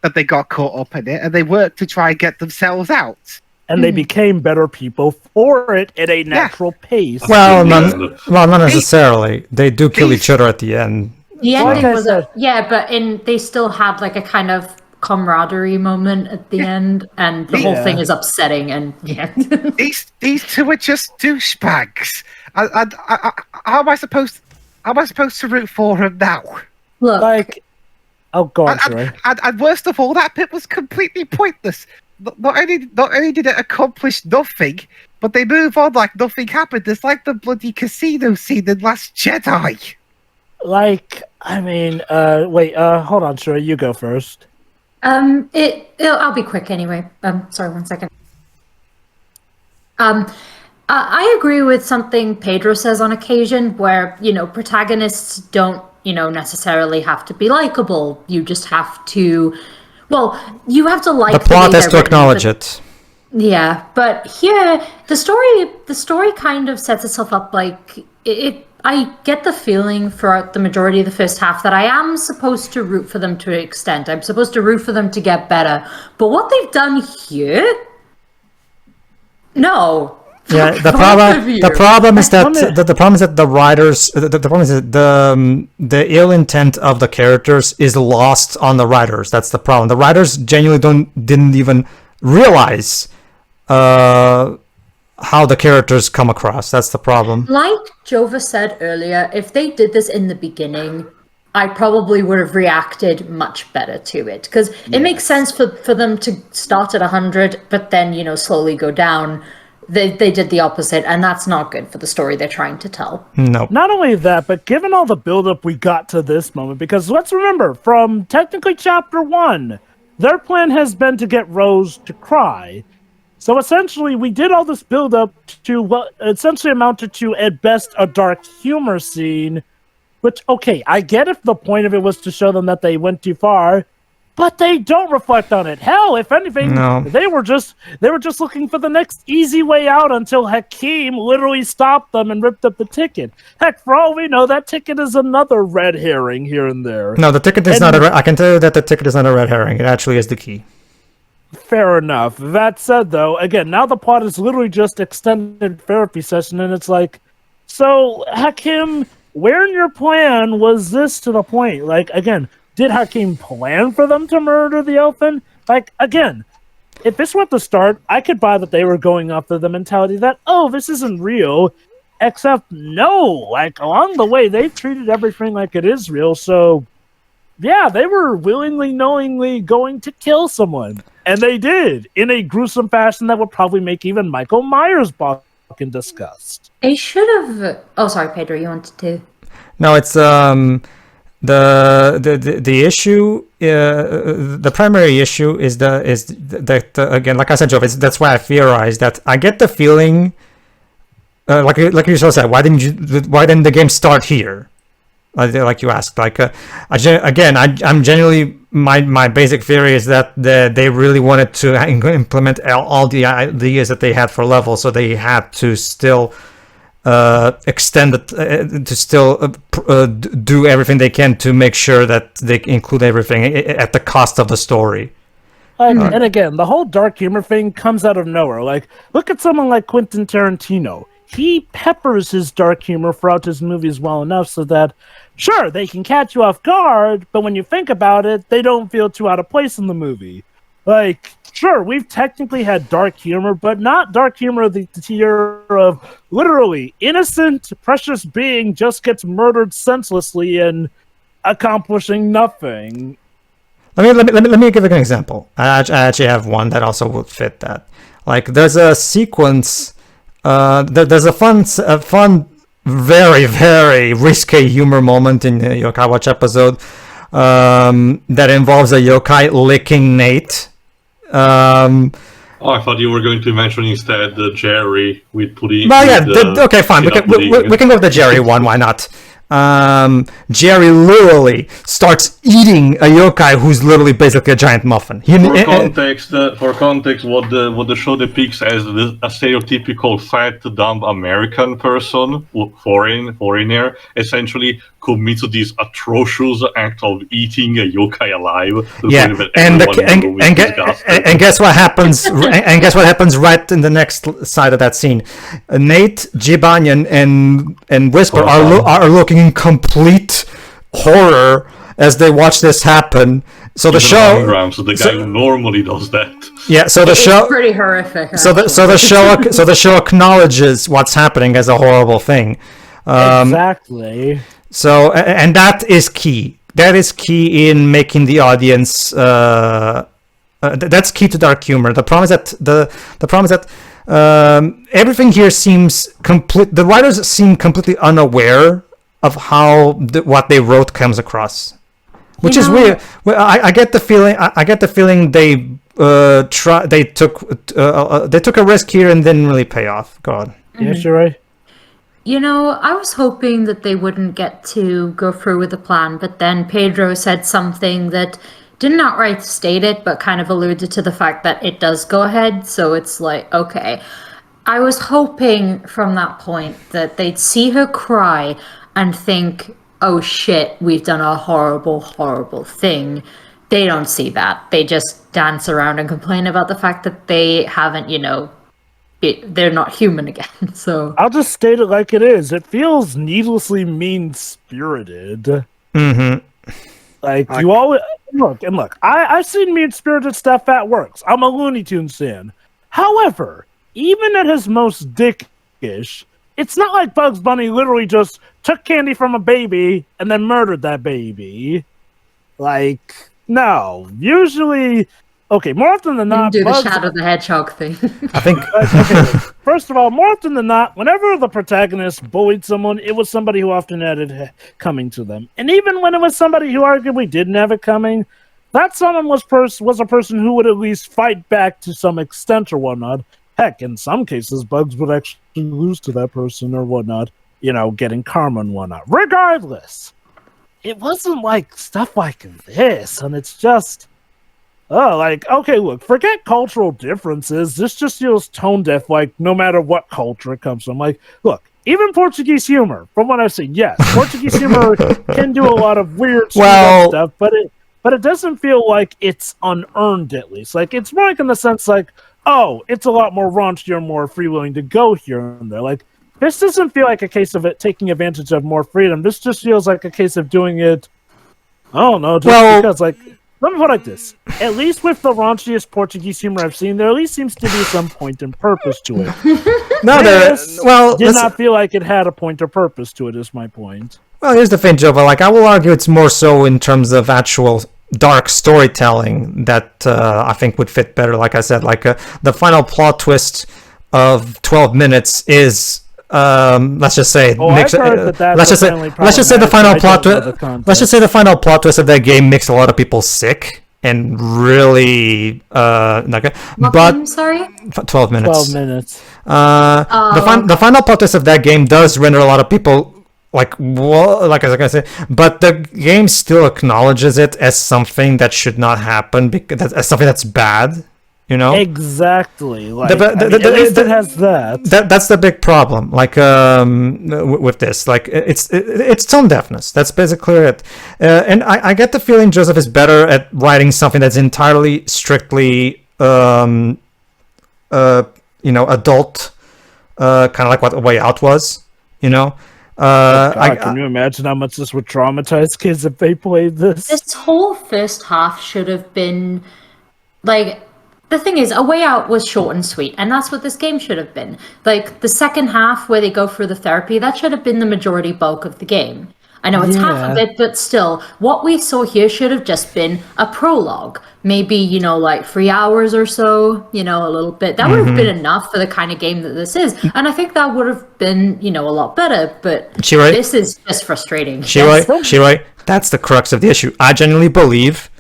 that they got caught up in it, and they worked to try and get themselves out. And they became better people for it at a natural pace. Well, not necessarily. They do kill each other at the end. The ending was but they still had like a kind of camaraderie moment at the end, and the whole thing is upsetting. And these two are just douchebags. How am I supposed to root for him now? Look, go on, sorry. And worst of all, that bit was completely pointless. Not only did it accomplish nothing, but they move on like nothing happened. It's like the bloody casino scene in Last Jedi. Hold on, Shuri, you go first. I'll be quick anyway. Sorry, 1 second. I agree with something Pedro says on occasion, where protagonists don't necessarily have to be likable. You just have to. Well, you have to like the plot has to acknowledge it. Yeah, but here the story kind of sets itself up like it. I get the feeling throughout the majority of the first half that I am supposed to root for them to an extent. I'm supposed to root for them to get better. But what they've done here, no. Yeah, the problem is that the writers, the problem is that the ill intent of the characters is lost on the writers. That's the problem. The writers genuinely didn't even realize how the characters come across. That's the problem. Like Jova said earlier, if they did this in the beginning, I probably would have reacted much better to it, because it makes sense for them to start at 100, but then slowly go down. They did the opposite, and that's not good for the story they're trying to tell. No. Not only that, but given all the buildup we got to this moment, because let's remember, from technically Chapter 1, their plan has been to get Rose to cry. So essentially, we did all this buildup to what essentially amounted to, at best, a dark humor scene, which, okay, I get if the point of it was to show them that they went too far, but they don't reflect on it. Hell, if anything, they were just looking for the next easy way out until Hakim literally stopped them and ripped up the ticket. Heck, for all we know, that ticket is another red herring here and there. No, the ticket is not I can tell you that the ticket is not a red herring. It actually is the key. Fair enough. That said, though, again, now the plot is literally just extended therapy session, and it's like, so, Hakim, where in your plan was this to the point? Like, again, did Hakim plan for them to murder the elephant? Like, again, if this were at the start, I could buy that they were going off of the mentality that, oh, this isn't real. Except, no. Like, along the way, they've treated everything like it is real. So, yeah, they were willingly, knowingly going to kill someone. And they did, in a gruesome fashion that would probably make even Michael Myers buckle fucking disgust. They should have. Oh, sorry, Pedro. You wanted to. No, it's the issue. The primary issue is that again, like I said, Joe, that's why I theorized that I get the feeling, like you so said, why didn't the game start here? Like you asked, I'm genuinely my basic theory is that they really wanted to implement all the ideas that they had for level, so they had to still extend it to still do everything they can to make sure that they include everything at the cost of the story. And again, the whole dark humor thing comes out of nowhere. Like, look at someone like Quentin Tarantino. He peppers his dark humor throughout his movies well enough so that, sure, they can catch you off guard, but when you think about it, they don't feel too out of place in the movie. Like, sure, we've technically had dark humor, but not dark humor of the tier of literally innocent, precious being just gets murdered senselessly and accomplishing nothing. Let me give an example. I actually have one that also would fit that. Like, there's a sequence. There's a fun, very, very risque humor moment in the Yokai Watch episode that involves a yokai licking Nate. I thought you were going to mention instead Jerry with pudding. Well, yeah, okay, fine. We can go with the Jerry one. Why not? Jerry literally starts eating a yokai who's literally basically a giant muffin. For context, what the show depicts as a stereotypical fat, dumb American person, foreigner, essentially commits this atrocious act of eating a yokai alive. Yeah, and guess what happens? And guess what happens right in the next side of that scene? Nate, Jiban, and Whisper are looking in complete horror as they watch this happen. So the show, the guy who normally does that. Yeah, so the show, pretty horrific. So the show acknowledges what's happening as a horrible thing. Exactly. So, and that is key. That is key in making the audience. That's key to dark humor. The problem is that everything here seems complete. The writers seem completely unaware of how what they wrote comes across, which is weird. Well, I get the feeling they took a risk here and didn't really pay off. Go on. Yes, you're right. You know, I was hoping that they wouldn't get to go through with the plan, but then Pedro said something that didn't outright state it, but kind of alluded to the fact that it does go ahead. So it's like, okay. I was hoping from that point that they'd see her cry and think, oh shit, we've done a horrible, horrible thing. They don't see that. They just dance around and complain about the fact that they haven't, they're not human again. So I'll just state it like it is. It feels needlessly mean-spirited. Mm-hmm. Like, you always look. I've seen mean-spirited stuff that works. I'm a Looney Tunes fan. However, even at his most dickish, it's not like Bugs Bunny literally just took candy from a baby and then murdered that baby. Like, no. Usually, okay, more often than not, do the Shadow the Hedgehog thing. I think. Okay, first of all, more often than not, whenever the protagonist bullied someone, it was somebody who often had it coming to them. And even when it was somebody who arguably didn't have it coming, that someone was a person who would at least fight back to some extent or whatnot. Heck, in some cases, Bugs would actually lose to that person or whatnot, getting karma and whatnot. Regardless, it wasn't like stuff like this, and it's just, okay, look, forget cultural differences. This just feels tone deaf, like, no matter what culture it comes from. Like, look, even Portuguese humor, from what I've seen, yes, Portuguese humor can do a lot of weird stuff, but it doesn't feel like it's unearned, at least. Like, it's more like in the sense, like, oh, it's a lot more raunchy or more free-willing to go here and there. Like, this doesn't feel like a case of it taking advantage of more freedom. This just feels like a case of doing it, I don't know, because, like, let me put it like this. At least with the raunchiest Portuguese humor I've seen, there at least seems to be some point and purpose to it. Did not feel like it had a point or purpose to it, is my point. Well, here's the thing, Joe, but, like, I will argue it's more so in terms of actual dark storytelling that I think would fit better. Like I said, like the final plot twist of 12 minutes is let's just say I've heard that's let's just say the final plot let's just say the final plot twist of that game makes a lot of people sick and really not good. But sorry, 12 minutes. 12 minutes. The final plot twist of that game does render a lot of people like, well, like I say, but the game still acknowledges it as something that should not happen, because as something that's bad. You know, exactly. Like, at least it has that. That's the big problem. Like with this, like it's tone deafness. That's basically it. And I get the feeling Joseph is better at writing something that's entirely strictly, adult, kind of like what A Way Out was. You know. Can you imagine how much this would traumatize kids if they played this? This whole first half should have been like. The thing is, A Way Out was short and sweet, and that's what this game should have been. Like, the second half, where they go through the therapy, that should have been the majority bulk of the game. I know it's half of it, but still, what we saw here should have just been a prologue. Maybe, like 3 hours or so, a little bit. That would have been enough for the kind of game that this is. And I think that would have been, a lot better, but this is just frustrating. She right. That's the crux of the issue. I genuinely believe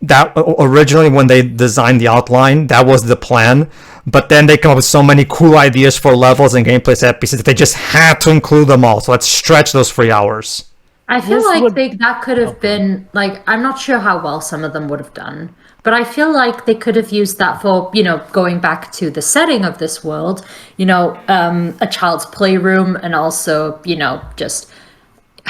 that originally when they designed the outline, that was the plan, but then they come up with so many cool ideas for levels and gameplay set pieces that they just had to include them all. So let's stretch those 3 hours. I feel like that could have been, like, I'm not sure how well some of them would have done, but I feel like they could have used that for, going back to the setting of this world, a child's playroom, and also, just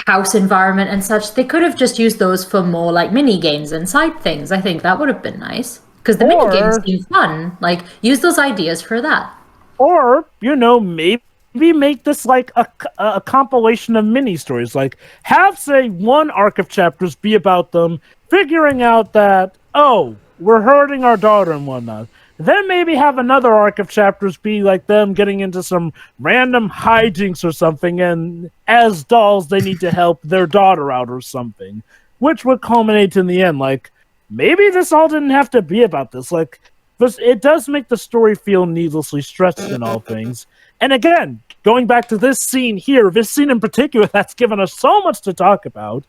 house environment and such. They could have just used those for more like mini games and side things. I think that would have been nice, because the mini games seem fun. Like, use those ideas for that. Or maybe make this like a compilation of mini stories. Like, have say one arc of chapters be about them figuring out that we're hurting our daughter and whatnot. Then maybe have another arc of chapters be like them getting into some random hijinks or something, and as dolls they need to help their daughter out or something, which would culminate in the end. Like, maybe this all didn't have to be about this. Like, it does make the story feel needlessly stretched in all things. And again, going back to this scene here, this scene in particular that's given us so much to talk about,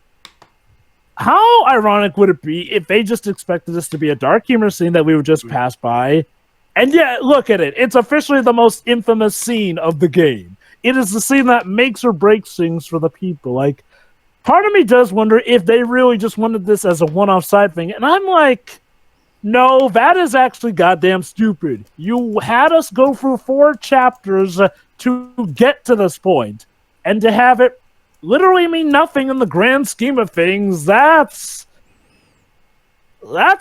how ironic would it be if they just expected this to be a dark humor scene that we would just pass by? And yeah, look at it. It's officially the most infamous scene of the game. It is the scene that makes or breaks things for the people. Like, part of me does wonder if they really just wanted this as a one-off side thing. And I'm like, no, that is actually goddamn stupid. You had us go through 4 chapters to get to this point, and to have it literally mean nothing in the grand scheme of things, that's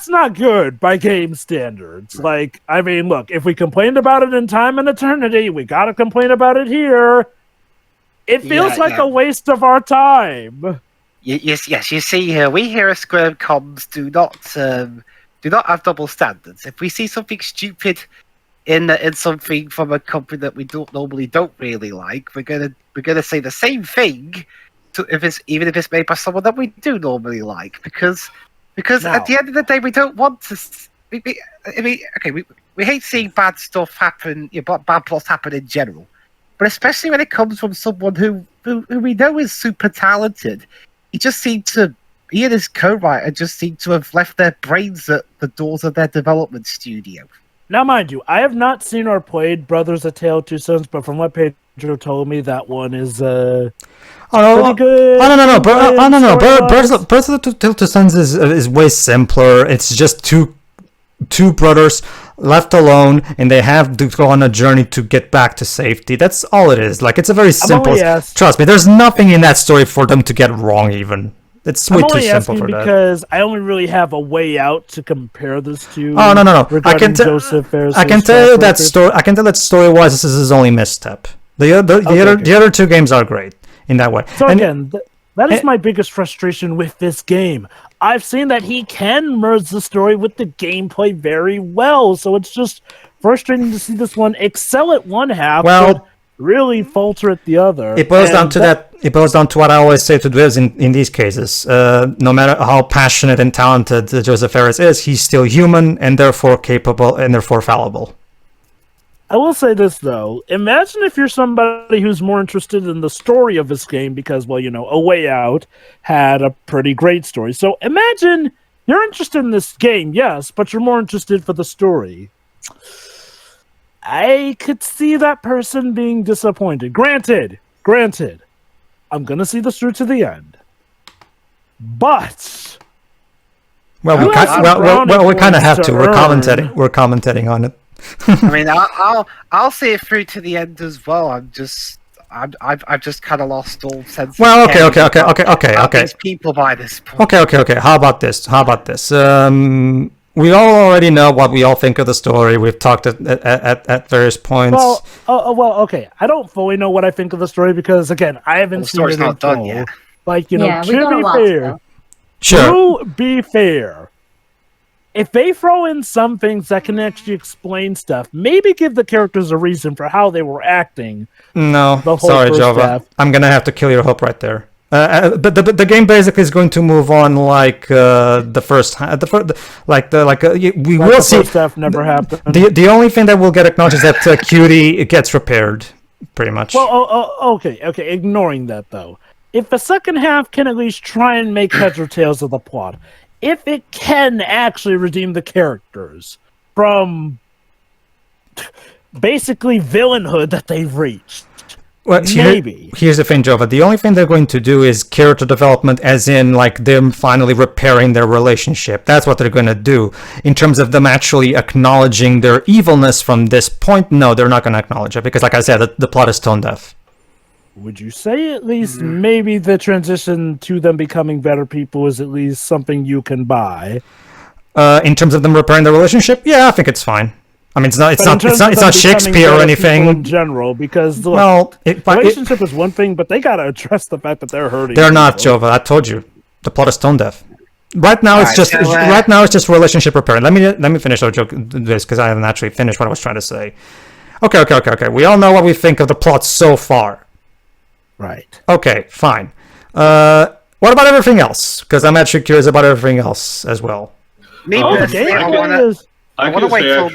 not good by game standards. Like, I mean, look, if we complained about it in Time and Eternity, we gotta complain about it here. It feels like a waste of our time. Yes. You see, we here at SCWRM Comms do not have double standards. If we see something stupid in something from a company that we don't really like, we're gonna say the same thing even if it's made by someone that we do normally like, because at the end of the day we don't want to. We hate seeing bad stuff happen, bad plots happen in general, but especially when it comes from someone who we know is super talented. He and his co-writer just seem to have left their brains at the doors of their development studio. Now, mind you, I have not seen or played Brothers: A Tale of Two Sons, but from what Pedro told me, that one is pretty good. No. Brothers of the Tale of Two Sons is way simpler. It's just two brothers left alone, and they have to go on a journey to get back to safety. That's all it is. Like, it's a very simple. Trust me, there's nothing in that story for them to get wrong. Even. It's way too simple for that. Because I only really have A Way Out to compare this to. Oh no! I can tell you that story. I can tell that story-wise, this is his only misstep. The other 2 games are great in that way. So again, that is my biggest frustration with this game. I've seen that he can merge the story with the gameplay very well, so it's just frustrating to see this one excel at one half, but really falter at the other. It boils down to that. It boils down to what I always say to devs in these cases. No matter how passionate and talented Joseph Fares is, he's still human and therefore capable and therefore fallible. I will say this, though. Imagine if you're somebody who's more interested in the story of this game because, well, A Way Out had a pretty great story. So imagine you're interested in this game, yes, but you're more interested for the story. I could see that person being disappointed. Granted, I'm going to see this through to the end. But... Well, we kind of have to. We're commentating on it. I mean, I'll see it through to the end as well. I've just kind of lost all sense. Well, okay. okay. These people by this point. Okay. How about this? We all already know what we all think of the story. We've talked at various points. Well, okay. I don't fully know what I think of the story because, again, I haven't seen it in full. Yet. Like, we got a lot fair. Sure. To be fair, if they throw in some things that can actually explain stuff, maybe give the characters a reason for how they were acting. No, sorry, Jova. I'm gonna have to kill your hope right there. But the game basically is going to move on like the first we will see. First half never happened. The only thing that will get acknowledged is that Cutie gets repaired, pretty much. Well, okay. Ignoring that though, if the second half can at least try and make heads or tails of the plot, if it can actually redeem the characters from basically villainhood that they've reached. Well, maybe. Here's the thing, Jova. The only thing they're going to do is character development, as in, like, them finally repairing their relationship. That's what they're going to do. In terms of them actually acknowledging their evilness from this point, no, they're not going to acknowledge it. Because, like I said, the plot is tone deaf. Would you say at least maybe the transition to them becoming better people is at least something you can buy? In terms of them repairing their relationship? Yeah, I think it's fine. I mean, it's not Shakespeare or anything in general, because relationship is one thing, but they gotta address the fact that they're hurting. They're not, Jova. I told you, the plot is tone deaf. Right now, it's just relationship repair. Let me finish this because I haven't actually finished what I was trying to say. Okay. We all know what we think of the plot so far. Right. Okay, fine. What about everything else? Because I'm actually curious about everything else as well. Me personally, I want to wait till.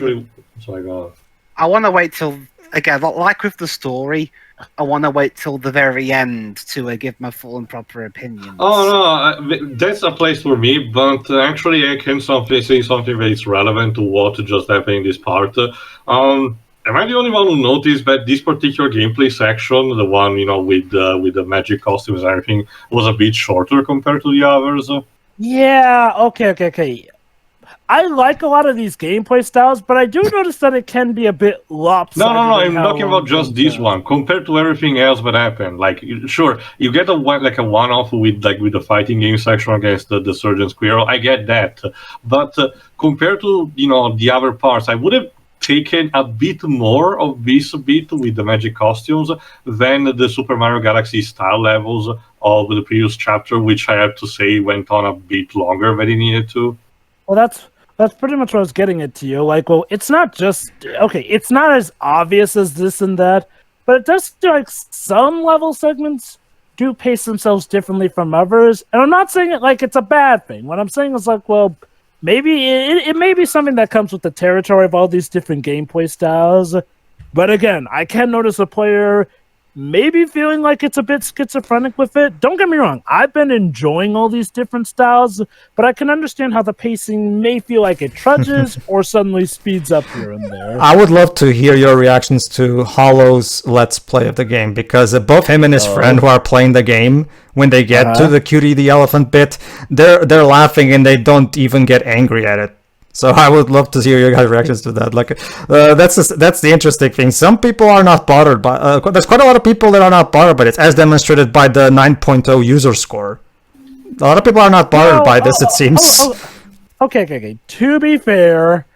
Sorry, go on. I want to wait till, again, like with the story, I want to wait till the very end to give my full and proper opinion. Oh, no, that's a place for me, but actually I can say something that is relevant to what just happened in this part. Am I the only one who noticed that this particular gameplay section, the one, with the magic costumes and everything, was a bit shorter compared to the others? Yeah, okay. I like a lot of these gameplay styles, but I do notice that it can be a bit lopsided. No, I'm talking about just this one compared to everything else that happened. Like, sure, you get a one-off with the fighting game section against the Surgeon Squirrel. I get that, but compared to the other parts, I would have taken a bit more of this bit with the magic costumes than the Super Mario Galaxy style levels of the previous chapter, which I have to say went on a bit longer than it needed to. Well, that's pretty much what I was getting at to you. Like, well, it's not just it's not as obvious as this and that, but it does feel like some level segments do pace themselves differently from others. And I'm not saying it like it's a bad thing. What I'm saying is like, well, maybe it may be something that comes with the territory of all these different gameplay styles. But again, I can notice a player maybe feeling like it's a bit schizophrenic with it. Don't get me wrong, I've been enjoying all these different styles, but I can understand how the pacing may feel like it trudges or suddenly speeds up here and there. I would love to hear your reactions to Hollow's Let's Play of the game, because both him and his friend who are playing the game, when they get to the Cutie the elephant bit, they're laughing and they don't even get angry at it. So I would love to hear your guys' reactions to that. Like, that's the interesting thing. Some people are not bothered by. There's quite a lot of people that are not bothered by it, as demonstrated by the 9.0 user score. A lot of people are not bothered by this. It seems. Okay. To be fair,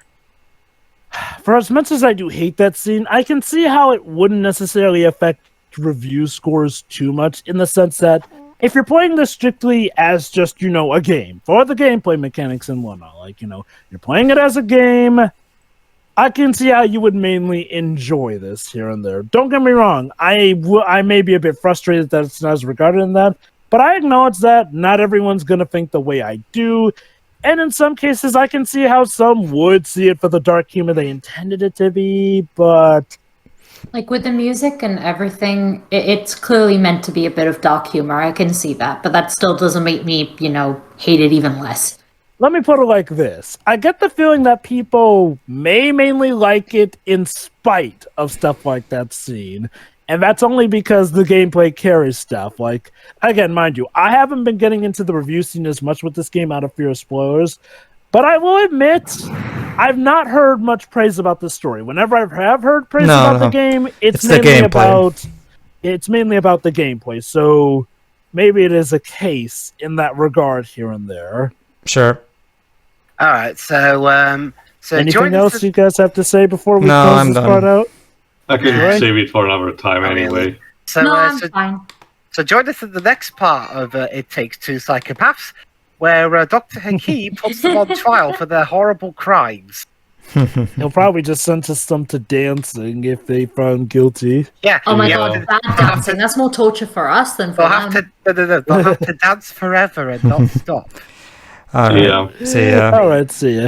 for as much as I do hate that scene, I can see how it wouldn't necessarily affect review scores too much, in the sense that if you're playing this strictly as just, a game, for the gameplay mechanics and whatnot, like, you're playing it as a game, I can see how you would mainly enjoy this here and there. Don't get me wrong, I may be a bit frustrated that it's not as regarded in that, but I acknowledge that not everyone's going to think the way I do, And in some cases, I can see how some would see it for the dark humor they intended it to be, but... Like, with the music and everything, it's clearly meant to be a bit of dark humor. I can see that, but that still doesn't make me, hate it even less. Let me put it like this. I get the feeling that people may mainly like it in spite of stuff like that scene. And that's only because the gameplay carries stuff. Like, again, mind you, I haven't been getting into the review scene as much with this game out of fear of spoilers. But I will admit, I've not heard much praise about the story. Whenever I have heard praise about the game, it's mainly about the gameplay. So maybe it is a case in that regard here and there. Sure. All right. So anything else you guys have to say before we No, close I'm this done. part out? I can save it for another time anyway. I'm fine. So join us in the next part of It Takes Two Psychopaths, where Dr. Hakim puts them on trial for their horrible crimes. He'll probably just sentence them to dancing if they found guilty. Yeah. Oh my god, bad dancing. That's more torture for us than for They'll them. have to dance forever and not stop. All right. See ya. All right, see ya.